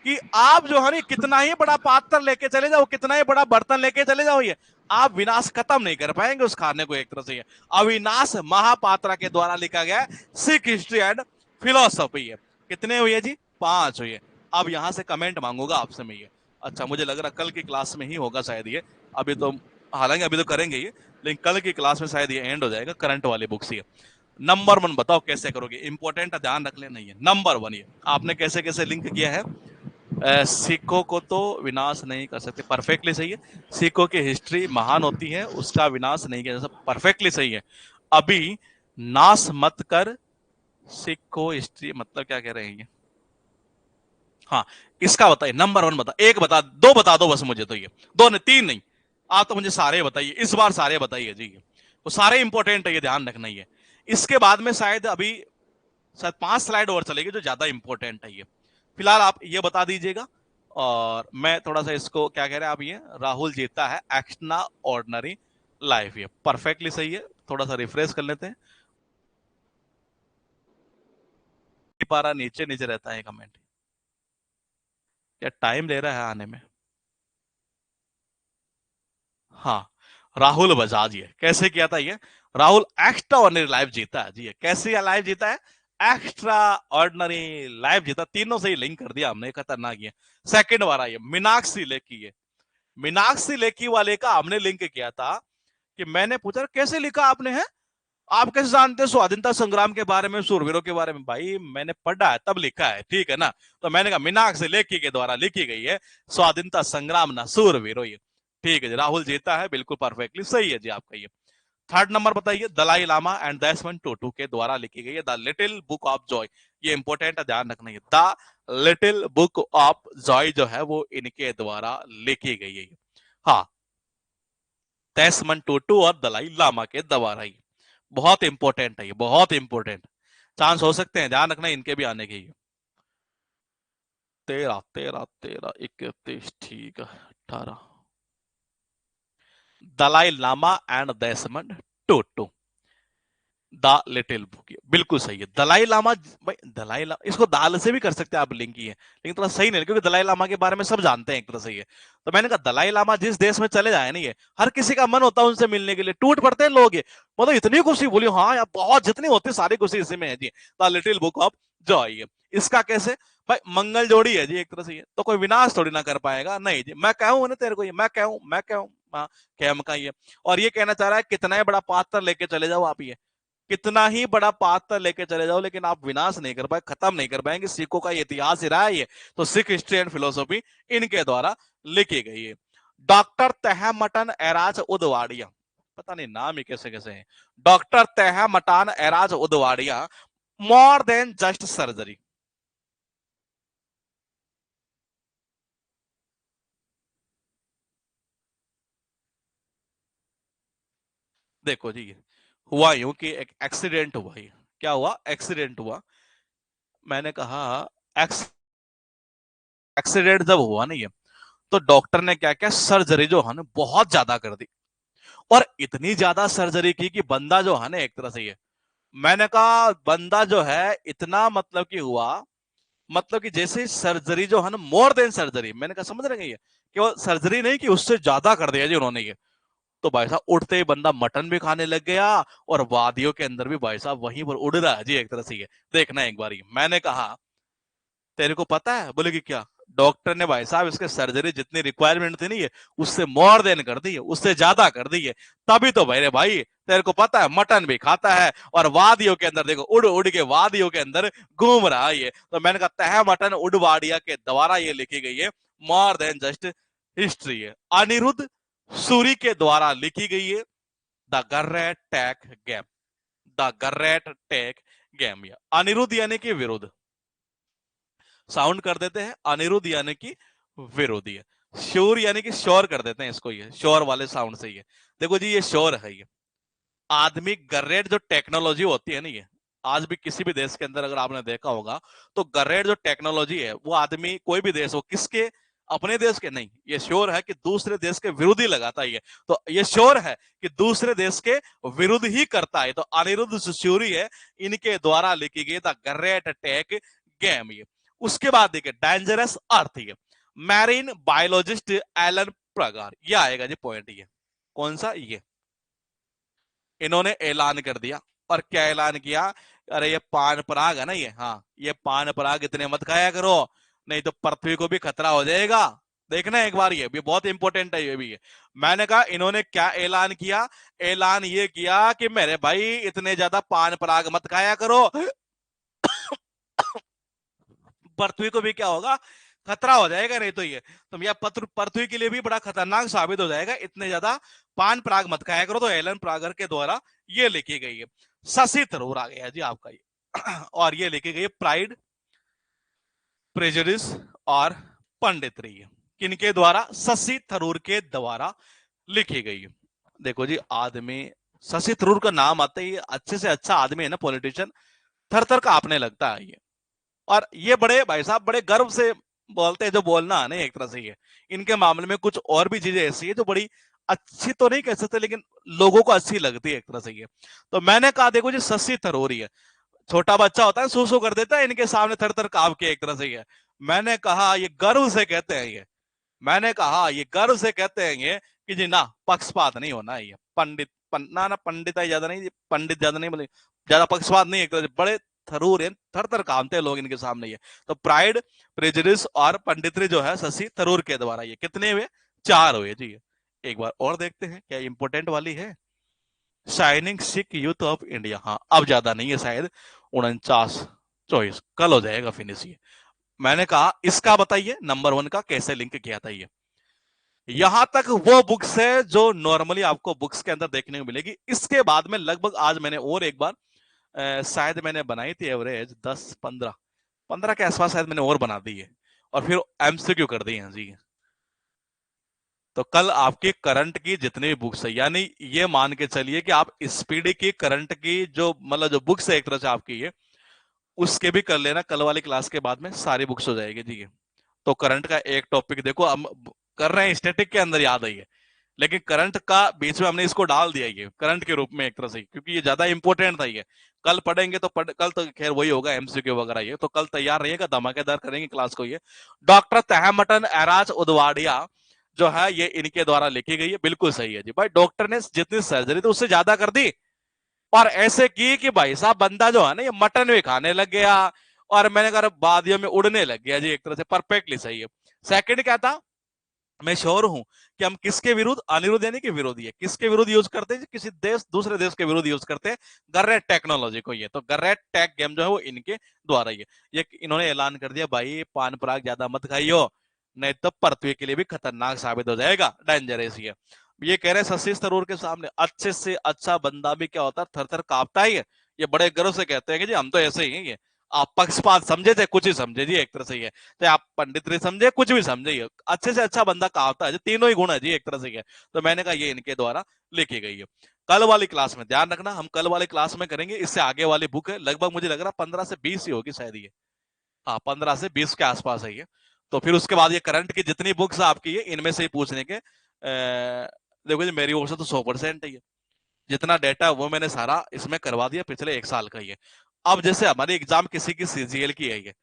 [SPEAKER 1] कि आप जो है ना कितना ही बड़ा पात्र लेके चले जाओ, कितना ही बड़ा बर्तन लेके चले जाओ ये, आप विनाश खत्म नहीं कर पाएंगे उस खाने को, एक तरह से ये अविनाश महापात्रा के द्वारा लिखा गया सिख हिस्ट्री एंड फिलोसफी है। कितने हुए जी? 5 हुए। अब यहां से कमेंट मांगूंगा आपसे मैं ये, अच्छा मुझे लग रहा कल की क्लास में ही होगा शायद ये, अभी तो हालांकि अभी तो करेंगे ये, लेकिन कल की क्लास में शायद ये एंड हो जाएगा, करंट वाली बुक्स ये। नंबर 1 बताओ कैसे करोगे, इंपॉर्टेंट है, ध्यान रख लेना। ये नंबर 1 ये आपने कैसे कैसे लिंक किया है। सिखों को तो विनाश नहीं कर सकते, परफेक्टली सही है। सिखों की हिस्ट्री महान होती है, उसका विनाश नहीं किया जा सकता, परफेक्टली सही है। अभी नाश मत कर सिखो हिस्ट्री, मतलब क्या कह रहे हैं ये? हाँ, इसका बताइए, नंबर 1 बता, एक बता, दो बता दो बस मुझे तो ये, दो नहीं, तीन नहीं, आप तो मुझे सारे बताइए, इस बार सारे बताइए जी, वो सारे इंपॉर्टेंट है, ये ध्यान रखना ही है। इसके बाद में शायद अभी शायद 5 स्लाइड और चलेगी जो ज्यादा इंपॉर्टेंट है ये, फिलहाल आप ये बता दीजिएगा। और मैं थोड़ा सा इसको क्या कह रहे हैं आप, ये राहुल जीता है एक्स्ट्रा ऑर्डिनरी लाइफ, ये परफेक्टली सही है। थोड़ा सा रिफ्रेश कर लेते हैं, पारा नीचे नीचे रहता है कमेंट, क्या टाइम ले रहा है आने में। हाँ, राहुल बजाज, ये कैसे किया था ये? राहुल एक्स्ट्रा ऑर्डिनरी लाइफ जीता है जी। कैसी लाइफ जीता है? एक्स्ट्रा ऑर्डिनरी लाइफ जीता। तीनों से ही लिंक कर दिया हमने, खतरनाक है। सेकंड वाला ये मीनाक्षी लेखी है। मीनाक्षी लेखी वाले का हमने लिंक किया था कि मैंने पूछा कैसे लिखा आपने, है आप कैसे जानते हैं स्वाधीनता संग्राम के बारे में, शूरवीरों के बारे में? भाई मैंने पढ़ा है तब लिखा है, ठीक है ना। तो मैंने कहा मीनाक्षी लेखी के द्वारा लिखी गई है स्वाधीनता संग्राम ना शूरवीरों। ये ठीक है जी, राहुल जीता है, बिल्कुल परफेक्टली सही है जी आपका ये। थर्ड नंबर बताइए, दलाई लामा एंड देशमन टूटू के द्वारा लिखी गई है the little book of Joy. ये इंपॉर्टेंट है, ध्यान रखना है। The little book of Joy जो है वो इनके द्वारा लिखी गई है। हाँ, देशमन टूटू और दलाई लामा के द्वारा ही। बहुत इंपॉर्टेंट है ये, बहुत इंपॉर्टेंट। चांस हो सकते हैं, ध्यान रखना इनके भी आने के। 13 13 13 31, ठीक है 18। Dalai Lama and Desmond Tutu, the little book, बिल्कुल सही है। दलाई लामा, भाई दलाई लामा इसको दाल से भी कर सकते हैं आप, लिंक ही है लेकिन थोड़ा सही नहीं, क्योंकि दलाई लामा के बारे में सब जानते हैं एक तरह से ये। तो मैंने कहा दलाई लामा जिस देश में चले जाए नहीं है, हर किसी का मन होता है उनसे मिलने के लिए, टूट पड़ते हैं लोग। मतलब इतनी खुशी, बोली हाँ यार बहुत, जितनी होती सारी खुशी इसी में है जी। The little book of joy. इसका कैसे? भाई मंगल जोड़ी है जी एक तरह से ये, तो कोई विनाश थोड़ी ना कर पाएगा। नहीं जी, मैं कहूं ना तेरे को, ये मैं कहूं हाँ, कैम का ये। और ये कहना चाह रहा है कितना ही बड़ा पात्र लेके चले जाओ आप, ये कितना ही बड़ा पात्र लेके चले जाओ, लेकिन आप विनाश नहीं कर पाए, खत्म नहीं कर पाएंगे। सिखों का इतिहास ही रहा है ये। तो सिख हिस्ट्री एंड फिलोसॉफी इनके द्वारा लिखी गई है। डॉक्टर तहमटन एराज उदवाड़िया, पता नहीं नाम ही कैसे कैसे है। Doctor Tehemton Erach Udwadia, more than just surgery. देखो जी, हुआ यूं कि एक एक्सीडेंट हुआ ही। क्या हुआ? एक्सीडेंट हुआ। मैंने कहा एक्सीडेंट जब हुआ नहीं है, तो डॉक्टर ने क्या किया, सर्जरी जो है ना बहुत ज्यादा कर दी। और इतनी ज्यादा सर्जरी की कि बंदा जो है ना एक तरह से ये, मैंने कहा बंदा जो है इतना मतलब कि हुआ, मतलब कि जैसे सर्जरी जो है ना मोर देन सर्जरी। मैंने कहा समझ रहे हैं ये, कि वो सर्जरी नहीं कि उससे ज्यादा कर दिया जी उन्होंने ये। तो भाई साहब उठते ही बंदा मटन भी खाने लग गया, और वादियों के अंदर भी भाई साहब वहीं पर उड़ रहा है जी एक तरह से ये। देखना एक बार। मैंने कहा तेरे को पता है? बोले कि क्या? डॉक्टर ने भाई साहब इसके सर्जरी जितनी रिक्वायरमेंट थी नहीं है, उससे मोर देन कर दी है, उससे ज्यादा कर दी है। तभी तो भाई रे भाई, तेरे को पता है मटन भी खाता है, और वादियों के अंदर देखो उड़ उड़ के वादियों के अंदर घूम रहा है ये। तो मैंने कहा तह मटन उड़वाड़िया के द्वारा ये लिखी गई है, मोर देन जस्ट हिस्ट्री है। अनिरुद्ध सूरी के द्वारा लिखी गई है the great tech game. The great tech game, या अनिरुद्ध यानी कि विरुद्ध, साउंड कर देते हैं अनिरुद्ध यानी कि विरोधी है। श्योर यानी कि श्योर कर देते हैं इसको, ये श्योर वाले साउंड से। ये देखो जी, ये श्योर है ये। आदमी गरेट जो टेक्नोलॉजी होती है ना, ये आज भी किसी भी देश के अंदर अगर आपने देखा होगा, तो गरेट जो टेक्नोलॉजी है वो आदमी, कोई भी देश हो, किसके, अपने देश के नहीं, ये श्योर है कि दूसरे देश के विरोधी लगाता है ये। तो ये श्योर है कि दूसरे देश के विरुद्ध ही करता है। तो अनिरुद्ध श्योरी है, इनके द्वारा लिखी गई द ग्रेट टेक गेम ये। उसके बाद देखिए डेंजरस अर्थ, ये मैरीन बायोलॉजिस्ट एलन प्रगार, ये आएगा जी पॉइंट। ये कौन सा? ये इन्होंने ऐलान कर दिया। और क्या ऐलान किया? अरे ये पान पराग है ना ये, हाँ ये पान पराग इतने मत खाया करो, नहीं तो पृथ्वी को भी खतरा हो जाएगा। देखना एक बार, ये भी बहुत इंपॉर्टेंट है ये भी है। मैंने कहा इन्होंने क्या ऐलान किया? ऐलान ये किया कि मेरे भाई इतने ज्यादा पान पराग मत खाया करो, पृथ्वी को भी क्या होगा, खतरा हो जाएगा। नहीं तो ये तुम यह पत्र पृथ्वी के लिए भी बड़ा खतरनाक साबित हो जाएगा, इतने ज्यादा पान पराग मत खाया करो। तो एलन प्रागर के द्वारा ये लिखी गई है। शशि थरूर आ गया जी आपका ये और ये लिखी गई है प्राइड, प्रेजुडिस और पंडितरी, किनके द्वारा? शशि थरूर के द्वारा लिखी गई है। देखो जी, आदमी शशि थरूर का नाम आते ही अच्छे से अच्छा आदमी है ना, पॉलिटिशियन, थर थर कांपने लगता है ये। और ये बड़े भाई साहब बड़े गर्व से बोलते हैं, जो बोलना है ना एक तरह से ये। इनके मामले में कुछ और भी चीजें ऐसी है जो बड़ी अच्छी तो नहीं कह सकते, लेकिन लोगों को अच्छी लगती है एक तरह से ये। तो मैंने कहा देखो जी, शशि थरूर ही है। छोटा बच्चा होता है सू सू कर देता है, इनके सामने थर थर कांप के एक तरह से ये। मैंने कहा ये गर्व से कहते हैं ये, मैंने कहा ये गर्व से कहते हैं ये कि जी ना, पक्षपात नहीं होना है ये। पंडित ना ना पंडिताई ज्यादा नहीं, पंडित ज्यादा नहीं, मतलब ज्यादा पक्षपात नहीं, एक तरह से बड़े थरूर हैं, थर थर कामते हैं लोग इनके सामने। ये तो प्राइड, प्रेजुडिस और पंडितरी जो है शशि थरूर के द्वारा, ये कितने हुए? 4 हुए जी। एक बार और देखते हैं क्या इंपोर्टेंट वाली है। Shining Sikh youth of India, हाँ अब ज्यादा नहीं है शायद, 49 24 कल हो जाएगा फिनिश ये। मैंने कहा इसका बताइए नंबर 1 का कैसे लिंक किया था ये। यहां तक वो बुक्स है जो नॉर्मली आपको बुक्स के अंदर देखने को मिलेगी। इसके बाद में लगभग आज मैंने और एक बार शायद मैंने बनाई थी एवरेज 10 15 के आसपास शायद मैंने और बना दी है, और फिर एमसीक्यू कर दी है जी। तो कल आपके करंट की जितनी भी बुक्स है, यानी ये मान के चलिए कि आप स्पीड की करंट की जो मतलब जो बुक्स है एक तरह से आपकी ये, उसके भी कर लेना कल वाली क्लास के बाद में सारी बुक्स हो जाएगी जी। तो करंट का एक टॉपिक देखो हम कर रहे हैं, स्टैटिक के अंदर याद आई है, लेकिन करंट का बीच में हमने इसको डाल दिया ये करंट के रूप में एक तरह से, क्योंकि ये ज्यादा इंपॉर्टेंट था ये। कल पढ़ेंगे तो कल तो खैर वही होगा एमसीक्यू वगैरह ये, तो कल तैयार रहिएगा, धमाकेदार करेंगे क्लास को ये। डॉक्टर तहमटन एराज उदवाड़िया जो है ये इनके द्वारा लिखी गई है, बिल्कुल सही है जी भाई। डॉक्टर ने जितनी सर्जरी थी उससे ज्यादा कर दी, और ऐसे की कि भाई साहब बंदा जो है ना ये मटन भी खाने लग गया, और मैंने कहा वादियों में उड़ने लग गया जी, एक तरह से परफेक्टली सही है। सेकंड क्या था, मैं श्योर हूं कि हम किसके विरुद्ध, अनिरुद्ध यानी कि विरोधी है, किसके विरुद्ध यूज करते हैं, किसी देश दूसरे देश के विरुद्ध यूज करते हैं गर्रेट टेक्नोलॉजी को। ये तो गर्रेट टेक गेम जो है वो इनके द्वारा ये इन्होंने ऐलान कर दिया भाई पान पराग ज्यादा मत खाइयो, नहीं तो पृथ्वी के लिए भी खतरनाक साबित हो जाएगा, डेंजरस ये कह रहे हैं शशि थरूर के सामने। अच्छे से अच्छा बंदा भी क्या होता है, थर थर कांपता ही है। ये बड़े गर्व से कहते हैं कि जी हम तो ऐसे ही हैं ये। आप पक्षपात समझे थे, कुछ ही समझे जी एक तरह से ये, चाहे आप पंडित समझे कुछ भी समझे, अच्छे से अच्छा बंदा कहावता है जी, तीनों ही गुण है जी एक तरह से ये। तो मैंने कहा ये इनके द्वारा लिखी गई है। कल वाली क्लास में ध्यान रखना, हम कल वाली क्लास में करेंगे, इससे आगे वाली बुक है लगभग मुझे लग रहा 15 से 20 ही होगी शायद ये, हाँ 15 से 20 के आसपास है ये। तो फिर उसके बाद ये करंट की जितनी बुक्स आपकी है इनमें से ही पूछने के देखो जी मेरी ओर से तो 100% है ये, जितना डेटा वो मैंने सारा इसमें करवा दिया पिछले 1 साल का ये। अब जैसे हमारी एग्जाम किसी की सीजीएल की है ये,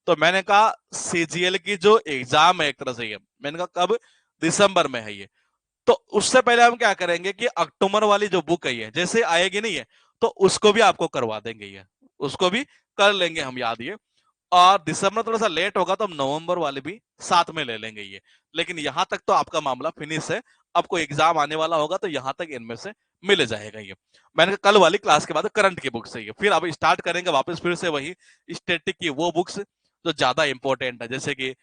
[SPEAKER 1] तो मैंने कहा सीजीएल की जो एग्जाम है एक तरह से ये, मैंने कहा कब, दिसंबर में है ये। तो उससे पहले हम क्या करेंगे कि अक्टूबर वाली जो बुक है ये जैसे आएगी नहीं है, तो उसको भी आपको करवा देंगे ये, उसको भी कर लेंगे हम याद ये। और दिसंबर थोड़ा सा लेट होगा तो हम नवंबर वाले भी साथ में ले लेंगे ये। लेकिन यहां तक तो आपका मामला फिनिश है, अब कोई एग्जाम आने वाला होगा तो यहां तक इनमें से मिल जाएगा ये। मैंने कहा कल वाली क्लास के बाद करंट की बुक्स है ये, फिर अब स्टार्ट करेंगे वापस फिर से वही स्टैटिक की वो बुक्स जो ज्यादा इंपॉर्टेंट है, जैसे कि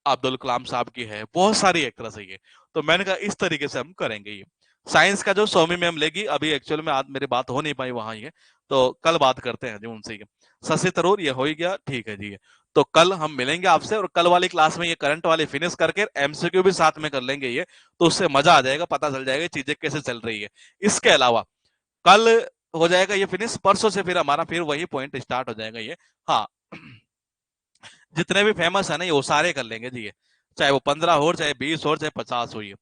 [SPEAKER 1] अब्दुल कलाम साहब की है, बहुत सारी एक तरह से ये। तो मैंने कहा इस तरीके से हम करेंगे ये। साइंस का जो सौमी मैम लेगी, अभी एक्चुअल में आज मेरी बात हो नहीं पाई वहां ये, तो कल बात करते हैं जी उनसे ये। शशि थरूर ये हो ही गया, ठीक है जी ये। तो कल हम मिलेंगे आपसे, और कल वाली क्लास में ये करंट वाली फिनिश करके एमसीक्यू भी साथ में कर लेंगे ये, तो उससे मजा आ जाएगा, पता चल जाएगा चीजें कैसे चल रही है। इसके अलावा कल हो जाएगा ये फिनिश, परसों से फिर हमारा फिर वही पॉइंट स्टार्ट हो जाएगा ये। हाँ जितने भी फेमस है ना ये वो सारे कर लेंगे जी ये, चाहे वो 15 हो, चाहे 20 हो, चाहे 50 हो, ये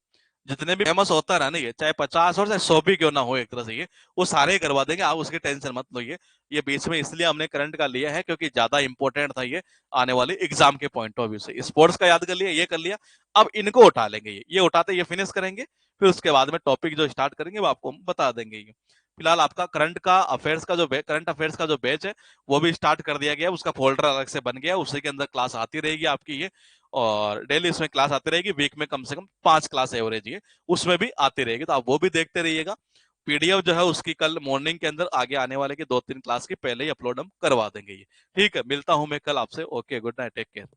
[SPEAKER 1] जितने भी फेमस होता है ना ये, चाहे 50 और चाहे 100 भी क्यों ना हो एक तरह से ये, वो सारे करवा देंगे, आप उसकी टेंशन मत लो ये बीच में इसलिए हमने करंट का लिया है क्योंकि ज्यादा इंपॉर्टेंट था ये आने वाले एग्जाम के पॉइंट ऑफ व्यू से। स्पोर्ट्स का याद कर लिया, ये कर लिया, अब इनको उठा लेंगे ये उठाते ये फिनिश करेंगे, फिर उसके बाद में टॉपिक जो स्टार्ट करेंगे वो आपको हम बता देंगे ये। फिलहाल आपका करंट का अफेयर्स का जो करंट अफेयर्स का जो बैच है वो भी स्टार्ट कर दिया गया, उसका फोल्डर अलग से बन गया, उसी के अंदर क्लास आती रहेगी आपकी ये, और डेली इसमें क्लास आती रहेगी, वीक में कम से कम 5 क्लास एवरेज ये उसमें भी आती रहेगी, तो आप वो भी देखते रहिएगा। पीडीएफ जो है उसकी कल मॉर्निंग के अंदर आगे आने वाले की 2-3 क्लास की पहले ही अपलोड हम करवा देंगे ये। ठीक है, मिलता हूं मैं कल आपसे। Okay, good night, take care.